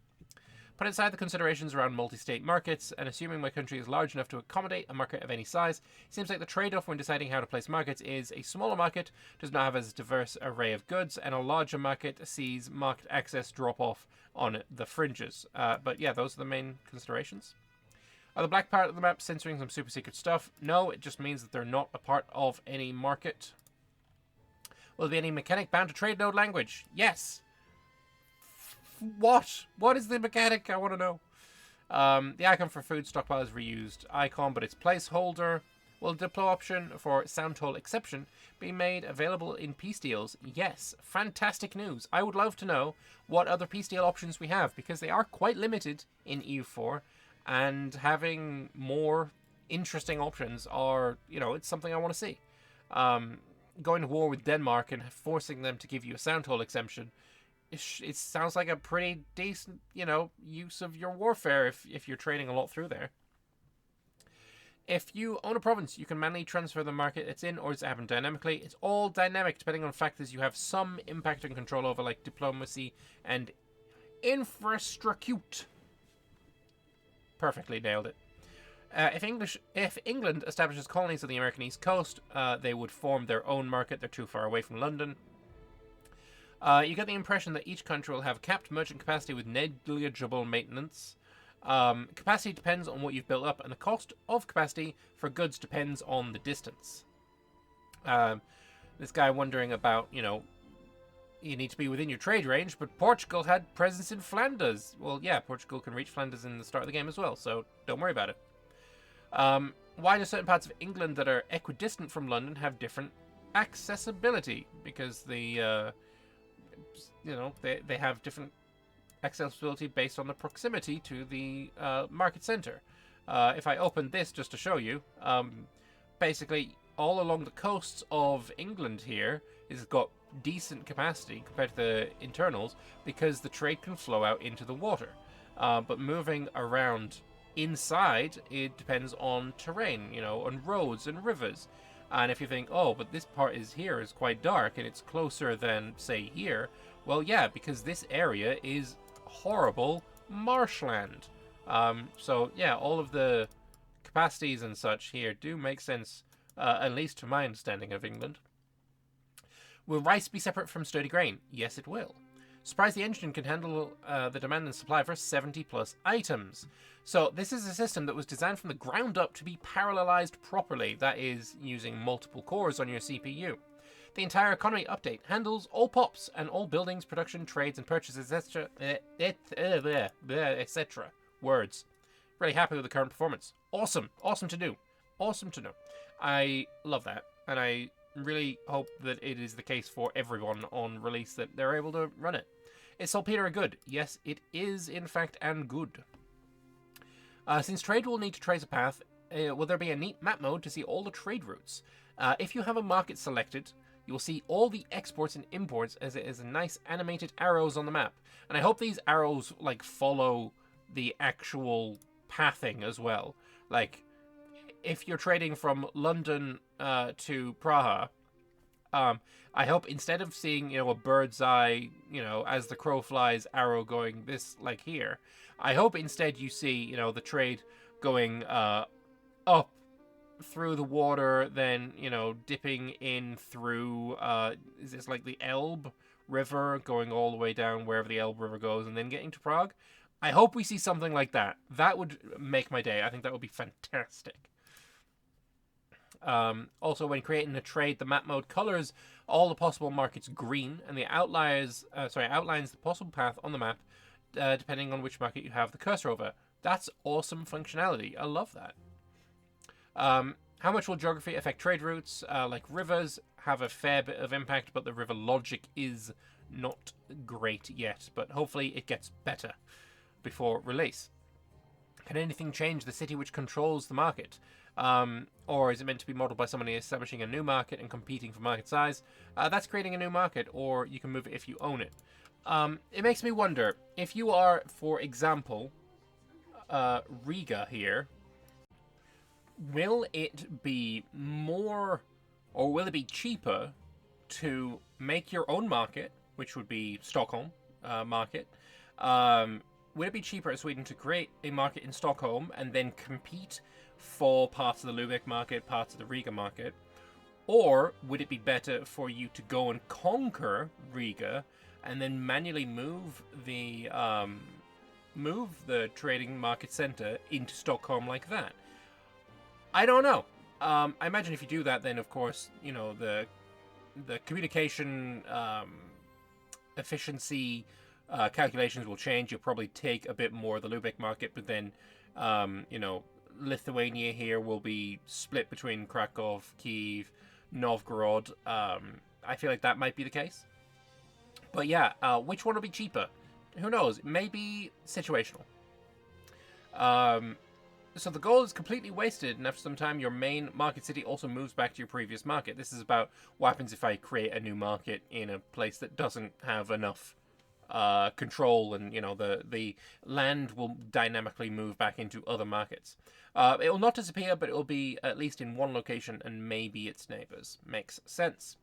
Put aside the considerations around multi-state markets, and assuming my country is large enough to accommodate a market of any size, it seems like the trade-off when deciding how to place markets is a smaller market does not have as diverse array of goods, and a larger market sees market access drop off on the fringes. But yeah, those are the main considerations. Are the black part of the map censoring some super secret stuff? No, it just means that they're not a part of any market. Will there be any mechanic bound to trade node language? Yes. What? What is the mechanic? I want to know. The icon for food stockpile is reused icon, but it's placeholder. Will the deploy option for sound toll exception be made available in peace deals? Yes. Fantastic news. I would love to know what other peace deal options we have, because they are quite limited in EU4, and having more interesting options are, it's something I want to see. Going to war with Denmark and forcing them to give you a sound toll exemption, it sounds like a pretty decent, use of your warfare if you're trading a lot through there. If you own a province, you can manually transfer the market it's in, or does it happen dynamically? It's all dynamic, depending on factors you have some impact and control over, like diplomacy and infrastructure. Perfectly nailed it. If England establishes colonies on the American East Coast, they would form their own market. They're too far away from London. You get the impression that each country will have capped merchant capacity with negligible maintenance. Capacity depends on what you've built up, and the cost of capacity for goods depends on the distance. This guy wondering about, you need to be within your trade range, but Portugal had presence in Flanders. Well, yeah, Portugal can reach Flanders in the start of the game as well, so don't worry about it. Why do certain parts of England that are equidistant from London have different accessibility? Because they have different accessibility based on the proximity to the market center. If I open this just to show you, basically all along the coasts of England here is got decent capacity compared to the internals because the trade can flow out into the water. But moving around Inside, it depends on terrain, on roads and rivers. And if you think, oh, but this part is quite dark and it's closer than, say, here, well, yeah, because this area is horrible marshland. So, yeah, all of the capacities and such here do make sense, at least to my understanding of England. Will rice be separate from sturdy grain? Yes, it will. Surprise, the engine can handle the demand and supply for 70 plus items. So this is a system that was designed from the ground up to be parallelized properly, that is, using multiple cores on your CPU. The entire economy update handles all POPs and all buildings, production, trades, and purchases, etc. etc. Words. Really happy with the current performance. Awesome. Awesome to do. Awesome to know. I love that, and I really hope that it is the case for everyone on release that they're able to run it. Is saltpeter a good? Yes, it is, in fact, and good. Since trade will need to trace a path, will there be a neat map mode to see all the trade routes? If you have a market selected, you will see all the exports and imports as it is nice animated arrows on the map. And I hope these arrows, like, follow the actual pathing as well. Like, if you're trading from London to Praha, I hope instead of seeing, a bird's eye, as the crow flies arrow going this, like here, I hope instead you see, the trade going up through the water, then, dipping in through, is this like the Elbe River, going all the way down wherever the Elbe River goes, and then getting to Prague? I hope we see something like that. That would make my day. I think that would be fantastic. Also, when creating a trade, the map mode colors all the possible markets green, and the outlines the possible path on the map, depending on which market you have the cursor over. That's awesome functionality. I love that. How much will geography affect trade routes? Like rivers have a fair bit of impact, but the river logic is not great yet. But hopefully it gets better before release. Can anything change the city which controls the market? Or is it meant to be modeled by somebody establishing a new market and competing for market size? That's creating a new market, or you can move it if you own it. It makes me wonder, if you are, for example, Riga here, will it be more, or will it be cheaper to make your own market, which would be Stockholm market? Would it be cheaper at Sweden to create a market in Stockholm and then compete for parts of the Lübeck market, parts of the Riga market? Or would it be better for you to go and conquer Riga and then manually move the trading market center into Stockholm like that? I don't know. I imagine if you do that, then of course, the communication efficiency calculations will change. You'll probably take a bit more of the Lübeck market, but then, Lithuania here will be split between Krakow, Kyiv, Novgorod. I feel like that might be the case. But yeah, which one will be cheaper? Who knows? Maybe situational. So the goal is completely wasted, and after some time, your main market city also moves back to your previous market. This is about what happens if I create a new market in a place that doesn't have enough control, and the land will dynamically move back into other markets. It will not disappear, but it will be at least in one location and maybe its neighbors. Makes sense.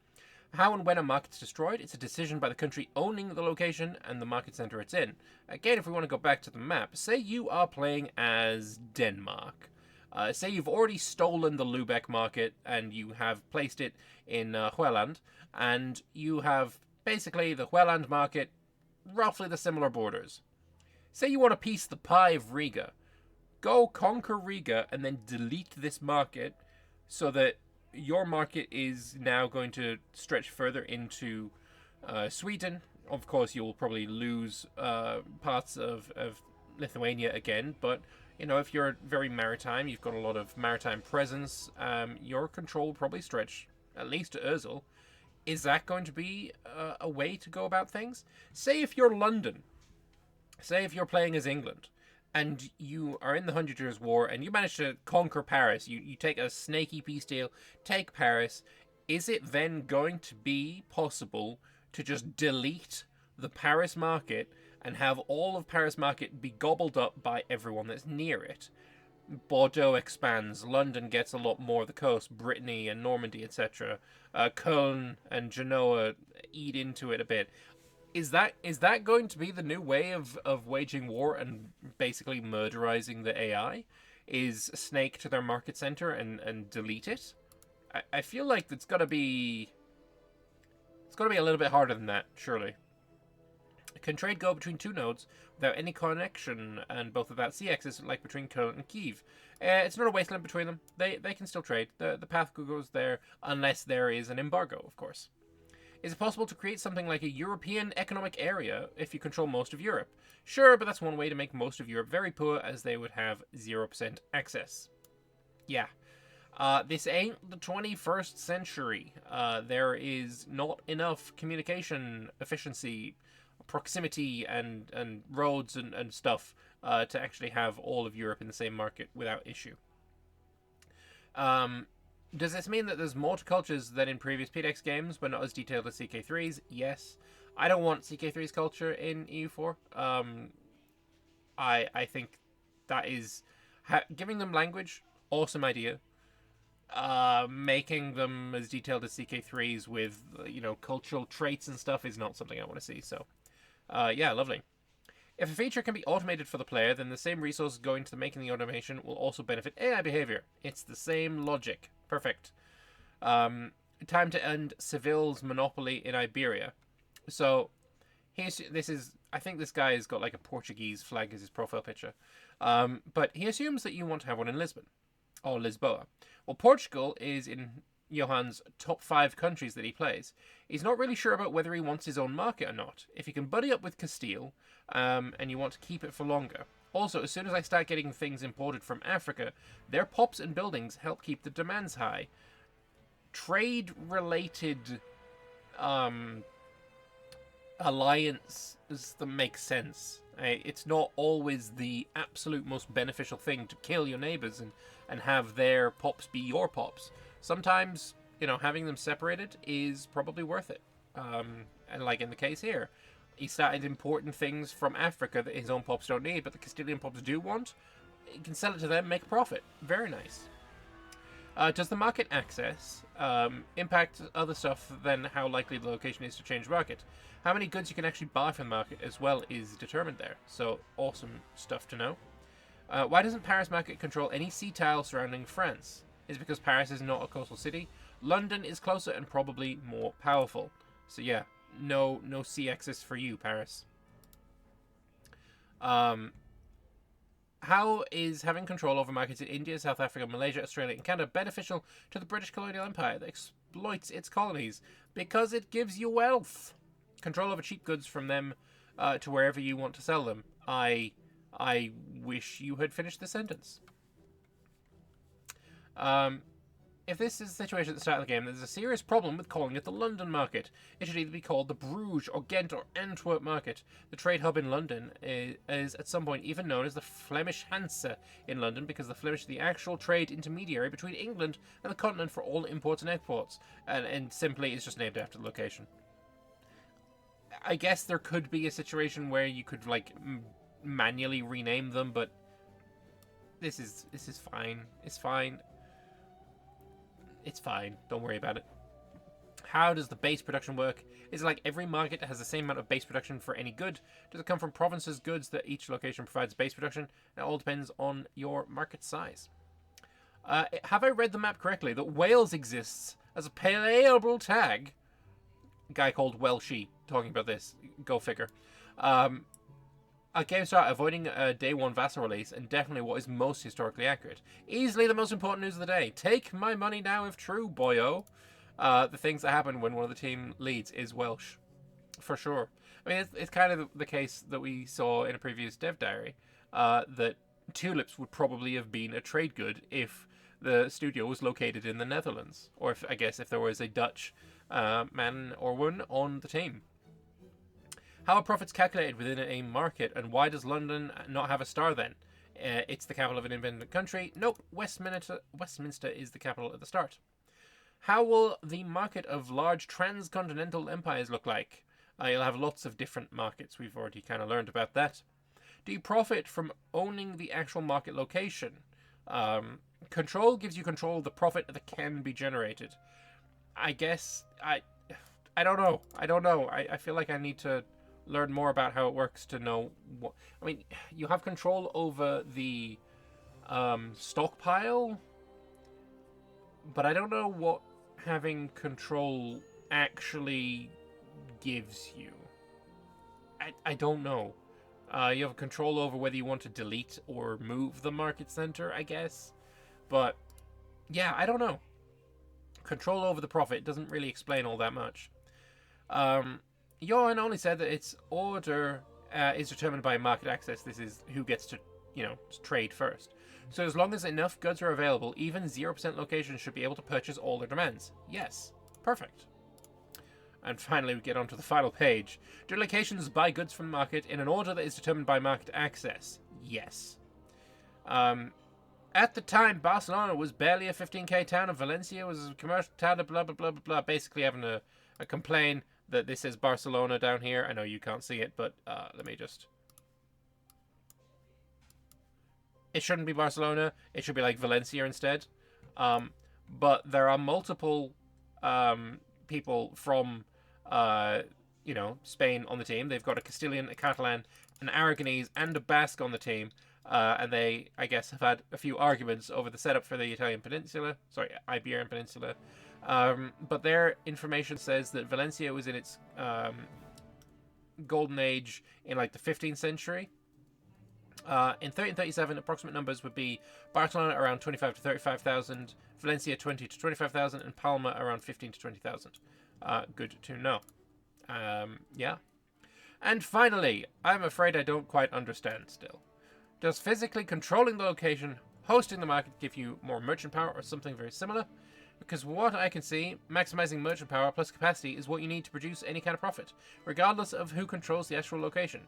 How and when a market's destroyed, it's a decision by the country owning the location and the market center it's in. Again, if we want to go back to the map, say you are playing as Denmark. Say you've already stolen the Lübeck market and you have placed it in Hueland, and you have basically the Hueland market, roughly the similar borders. Say you want to piece the pie of Riga. Go conquer Riga and then delete this market so that your market is now going to stretch further into Sweden. Of course, you'll probably lose parts of Lithuania again, but if you're very maritime, you've got a lot of maritime presence, your control will probably stretch at least to Ursel. Is that going to be a way to go about things? Say if you're London, say if you're playing as England, and you are in the 100 Years' War, and you manage to conquer Paris, you take a snaky peace deal, take Paris, is it then going to be possible to just delete the Paris market and have all of Paris market be gobbled up by everyone that's near it. Bordeaux expands, London gets a lot more of the coast, Brittany and Normandy, etc. Cologne and Genoa eat into it a bit. Is that going to be the new way of waging war and basically murderizing the AI? Is snake to their market center and delete it? I feel like it's gotta be a little bit harder than that, surely. Can trade go between two nodes without any connection and both without sea access, like between Cologne and Kiev? It's not a wasteland between them. They can still trade. The path goes there unless there is an embargo, of course. Is it possible to create something like a European economic area if you control most of Europe? Sure, but that's one way to make most of Europe very poor, as they would have 0% access. Yeah. This ain't the 21st century. There is not enough communication efficiency, proximity, and roads and stuff to actually have all of Europe in the same market without issue. Does this mean that there's more to cultures than in previous PDX games, but not as detailed as CK3's? Yes. I don't want CK3's culture in EU4. I think that is... giving them language, awesome idea. Making them as detailed as CK3's with, cultural traits and stuff is not something I want to see, so... yeah, lovely. If a feature can be automated for the player, then the same resources going to making the automation will also benefit AI behavior. It's the same logic. Perfect. Time to end Seville's monopoly in Iberia. So, I think this guy has got like a Portuguese flag as his profile picture. But he assumes that you want to have one in Lisbon. Or Lisboa. Well, Portugal is in Johan's top 5 countries that he plays. He's not really sure about whether he wants his own market or not. If you can buddy up with Castile, and you want to keep it for longer. Also, as soon as I start getting things imported from Africa, their pops and buildings help keep the demands high. Trade-related alliances that make sense. It's not always the absolute most beneficial thing to kill your neighbors and have their pops be your pops. Sometimes, having them separated is probably worth it. And like in the case here, he started importing things from Africa that his own pops don't need, but the Castilian pops do want. He can sell it to them, make a profit. Very nice. Does the market access impact other stuff than how likely the location is to change market? How many goods you can actually buy from the market as well is determined there. So, awesome stuff to know. Why doesn't Paris market control any sea tile surrounding France? Is it because Paris is not a coastal city? London is closer and probably more powerful. So yeah, no sea access for you, Paris. How is having control over markets in India, South Africa, Malaysia, Australia, and Canada beneficial to the British colonial empire that exploits its colonies? Because it gives you wealth. Control over cheap goods from them to wherever you want to sell them. I wish you had finished the sentence. If this is the situation at the start of the game, there's a serious problem with calling it the London market. It should either be called the Bruges or Ghent or Antwerp market. The trade hub in London is at some point even known as the Flemish Hanse in London, because the Flemish are the actual trade intermediary between England and the continent for all imports and exports, and simply it's just named after the location. I guess there could be a situation where you could manually rename them, but this is fine. It's fine. It's fine. Don't worry about it. How does the base production work? Is it like every market has the same amount of base production for any good? Does it come from provinces' goods that each location provides base production? It all depends on your market size. Have I read the map correctly that Wales exists as a playable tag? A guy called Welshie talking about this. Go figure. At GameStart, avoiding a day 1 vassal release, and definitely what is most historically accurate. Easily the most important news of the day. Take my money now if true, boyo. The things that happen when one of the team leads is Welsh. For sure. I mean, it's kind of the case that we saw in a previous dev diary, that tulips would probably have been a trade good if the studio was located in the Netherlands. Or if there was a Dutch man or woman on the team. How are profits calculated within a market, and why does London not have a star then? It's the capital of an independent country. Nope, Westminster is the capital at the start. How will the market of large transcontinental empires look like? You'll have lots of different markets. We've already kind of learned about that. Do you profit from owning the actual market location? Control gives you control of the profit that can be generated. I guess I don't know. I feel like I need to learn more about how it works to know what. I mean, you have control over the stockpile, but I don't know what having control actually gives you. I don't know. You have control over whether you want to delete or move the market center, I guess. But, yeah, I don't know. Control over the profit doesn't really explain all that much. Johan only said that its order is determined by market access. This is who gets to, trade first. So as long as enough goods are available, even 0% locations should be able to purchase all their demands. Yes. Perfect. And finally, we get onto the final page. Do locations buy goods from the market in an order that is determined by market access? Yes. At the time, Barcelona was barely a 15k town, and Valencia was a commercial town, blah, blah, blah, blah, blah. Basically having a complaint that this is Barcelona down here. I know you can't see it, but let me just... It shouldn't be Barcelona. It should be like Valencia instead. But there are multiple people from... Spain on the team. They've got a Castilian, a Catalan, an Aragonese, and a Basque on the team. And they, I guess, have had a few arguments over the setup for the Iberian Peninsula. But their information says that Valencia was in its golden age in like the 15th century. In 1337, approximate numbers would be Barcelona around 25 to 35,000, Valencia 20 to 25,000, and Palma around 15 to 20,000. Good to know. Yeah. And finally, I'm afraid I don't quite understand still. Does physically controlling the location, hosting the market, give you more merchant power or something very similar? Because what I can see, maximizing merchant power plus capacity is what you need to produce any kind of profit, regardless of who controls the actual location.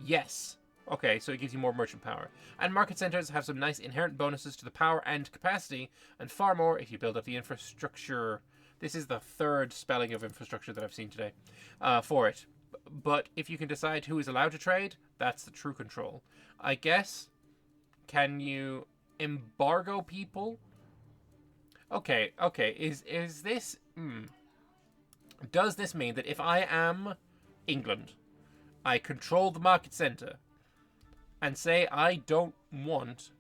Yes. Okay, so it gives you more merchant power. And market centers have some nice inherent bonuses to the power and capacity, and far more if you build up the infrastructure. This is the third spelling of infrastructure that I've seen today for it. But if you can decide who is allowed to trade, that's the true control. I guess, can you embargo people? Okay, is this... Does this mean that if I am England, I control the market center, and say I don't want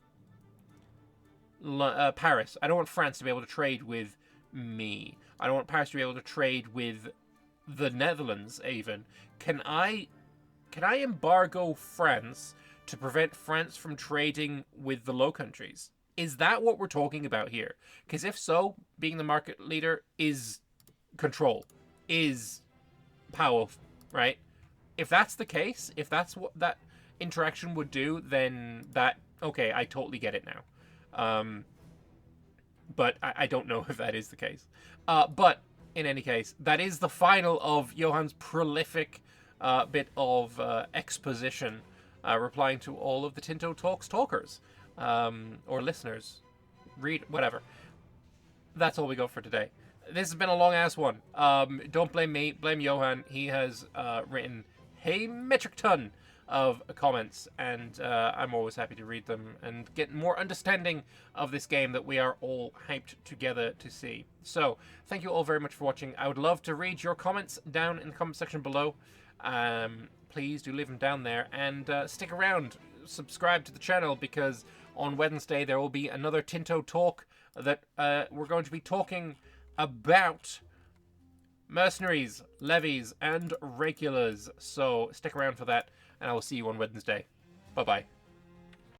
Paris, I don't want France to be able to trade with me, I don't want Paris to be able to trade with the Netherlands even, can I embargo France to prevent France from trading with the Low Countries? Is that what we're talking about here? Because if so, being the market leader is control, is power, right? If that's the case, if that's what that interaction would do, then okay, I totally get it now. But I don't know if that is the case. But in any case, that is the final of Johan's prolific bit of exposition, replying to all of the Tinto Talks talkers, or listeners, read, whatever. That's all we got for today. This has been a long-ass one. Don't blame me, blame Johan. He has written a metric ton of comments, and I'm always happy to read them and get more understanding of this game that we are all hyped together to see. So, thank you all very much for watching. I would love to read your comments down in the comment section below. Please do leave them down there, and stick around, subscribe to the channel, because on Wednesday there will be another Tinto talk that we're going to be talking about mercenaries, levies, and regulars. So stick around for that, and I will see you on Wednesday. Bye-bye.